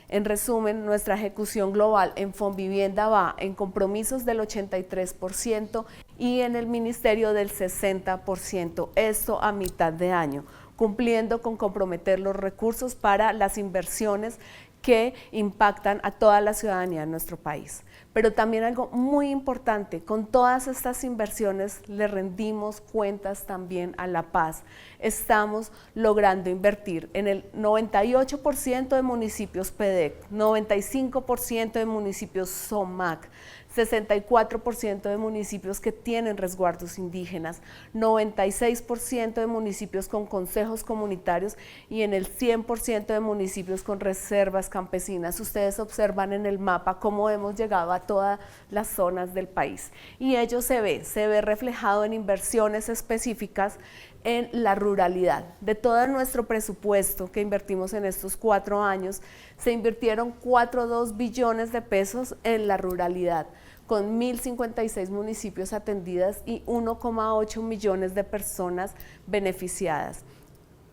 En resumen, nuestra ejecución global en Fonvivienda va en compromisos del 83% y en el Ministerio del 60%, esto a mitad de año, cumpliendo con comprometer los recursos para las inversiones que impactan a toda la ciudadanía de nuestro país. Pero también algo muy importante, con todas estas inversiones le rendimos cuentas también a La Paz. Estamos logrando invertir en el 98% de municipios PEDEC, 95% de municipios SOMAC, 64% de municipios que tienen resguardos indígenas, 96% de municipios con consejos comunitarios y en el 100% de municipios con reservas campesinas. Ustedes observan en el mapa cómo hemos llegado a todas las zonas del país y ello se ve reflejado en inversiones específicas en la ruralidad. De todo nuestro presupuesto que invertimos en estos 4 años, se invirtieron 4,2 billones de pesos en la ruralidad, con 1.056 municipios atendidas y 1,8 millones de personas beneficiadas.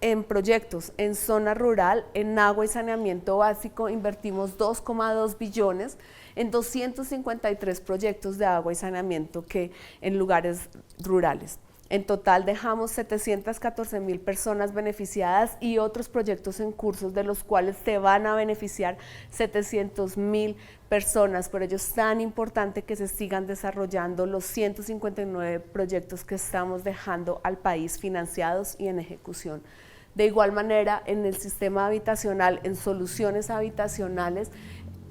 En proyectos en zona rural, en agua y saneamiento básico, invertimos 2,2 billones en 253 proyectos de agua y saneamiento que en lugares rurales. En total dejamos 714.000 personas beneficiadas y otros proyectos en cursos de los cuales se van a beneficiar 700.000 personas. Por ello es tan importante que se sigan desarrollando los 159 proyectos que estamos dejando al país financiados y en ejecución. De igual manera, en el sistema habitacional, en soluciones habitacionales,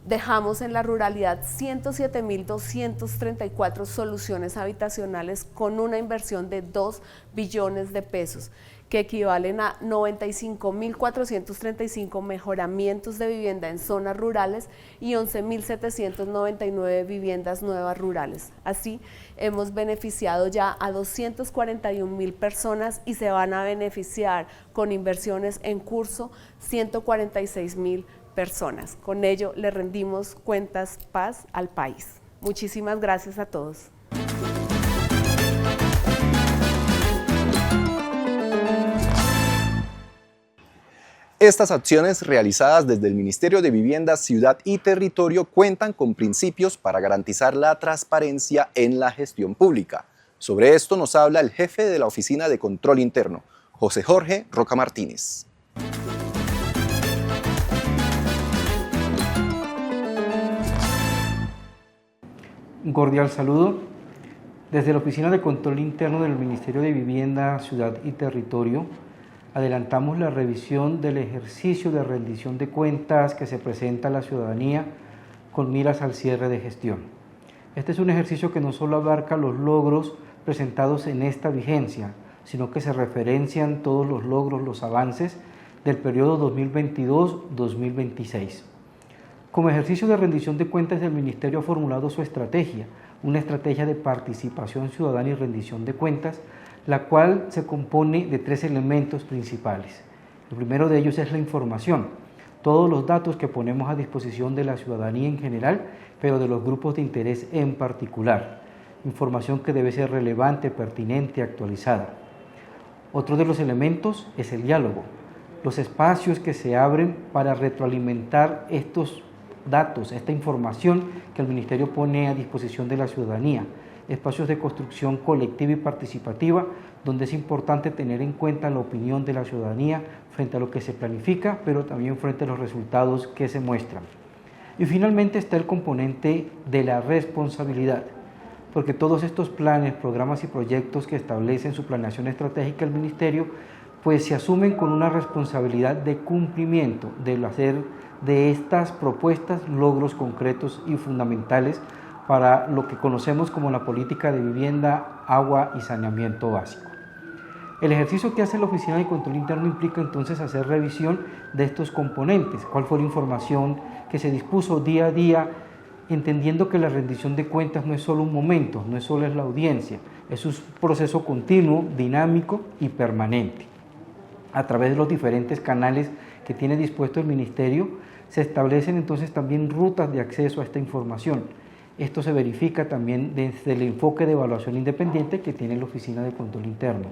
dejamos en la ruralidad 107.234 soluciones habitacionales con una inversión de 2 billones de pesos, que equivalen a 95.435 mejoramientos de vivienda en zonas rurales y 11.799 viviendas nuevas rurales. Así, hemos beneficiado ya a 241.000 personas y se van a beneficiar con inversiones en curso 146.000 personas. Con ello le rendimos cuentas paz al país. Muchísimas gracias a todos. Estas acciones realizadas desde el Ministerio de Vivienda, Ciudad y Territorio cuentan con principios para garantizar la transparencia en la gestión pública. Sobre esto nos habla el jefe de la Oficina de Control Interno, José Jorge Roca Martínez. Un cordial saludo. Desde la Oficina de Control Interno del Ministerio de Vivienda, Ciudad y Territorio, adelantamos la revisión del ejercicio de rendición de cuentas que se presenta a la ciudadanía con miras al cierre de gestión. Este es un ejercicio que no solo abarca los logros presentados en esta vigencia, sino que se referencian todos los logros, los avances del periodo 2022-2026. Como ejercicio de rendición de cuentas, el Ministerio ha formulado su estrategia, una estrategia de participación ciudadana y rendición de cuentas, la cual se compone de 3 elementos principales. El primero de ellos es la información, todos los datos que ponemos a disposición de la ciudadanía en general, pero de los grupos de interés en particular. Información que debe ser relevante, pertinente, actualizada. Otro de los elementos es el diálogo, los espacios que se abren para retroalimentar estos datos, esta información que el Ministerio pone a disposición de la ciudadanía, espacios de construcción colectiva y participativa, donde es importante tener en cuenta la opinión de la ciudadanía frente a lo que se planifica, pero también frente a los resultados que se muestran. Y finalmente está el componente de la responsabilidad, porque todos estos planes, programas y proyectos que establecen su planeación estratégica el Ministerio, pues se asumen con una responsabilidad de cumplimiento, de hacer de estas propuestas logros concretos y fundamentales para lo que conocemos como la política de vivienda, agua y saneamiento básico. El ejercicio que hace la Oficina de Control Interno implica entonces hacer revisión de estos componentes, cuál fue la información que se dispuso día a día, entendiendo que la rendición de cuentas no es solo un momento, no es solo la audiencia, es un proceso continuo, dinámico y permanente. A través de los diferentes canales que tiene dispuesto el Ministerio, se establecen entonces también rutas de acceso a esta información. Esto se verifica también desde el enfoque de evaluación independiente que tiene la Oficina de Control Interno.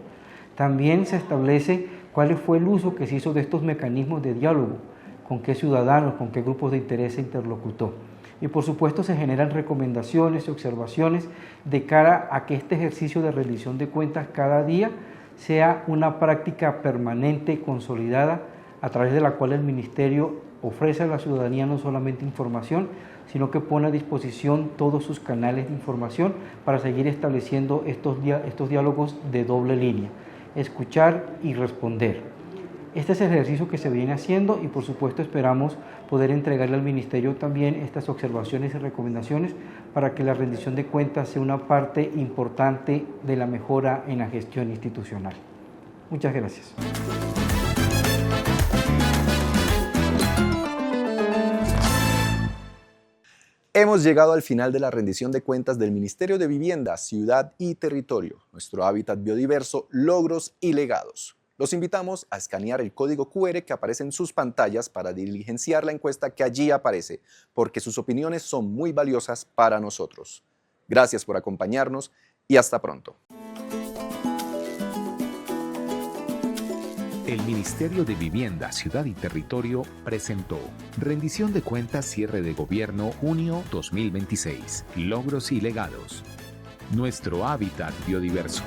También se establece cuál fue el uso que se hizo de estos mecanismos de diálogo, con qué ciudadanos, con qué grupos de interés se interlocutó. Y por supuesto se generan recomendaciones y observaciones de cara a que este ejercicio de rendición de cuentas cada día sea una práctica permanente, consolidada, a través de la cual el Ministerio ofrece a la ciudadanía no solamente información, sino que pone a disposición todos sus canales de información para seguir estableciendo estos diálogos de doble línea, escuchar y responder. Este es el ejercicio que se viene haciendo y por supuesto esperamos poder entregarle al Ministerio también estas observaciones y recomendaciones para que la rendición de cuentas sea una parte importante de la mejora en la gestión institucional. Muchas gracias. Hemos llegado al final de la rendición de cuentas del Ministerio de Vivienda, Ciudad y Territorio, nuestro hábitat biodiverso, logros y legados. Los invitamos a escanear el código QR que aparece en sus pantallas para diligenciar la encuesta que allí aparece, porque sus opiniones son muy valiosas para nosotros. Gracias por acompañarnos y hasta pronto. El Ministerio de Vivienda, Ciudad y Territorio presentó Rendición de Cuentas Cierre de Gobierno junio 2026. Logros y legados. Nuestro hábitat biodiverso.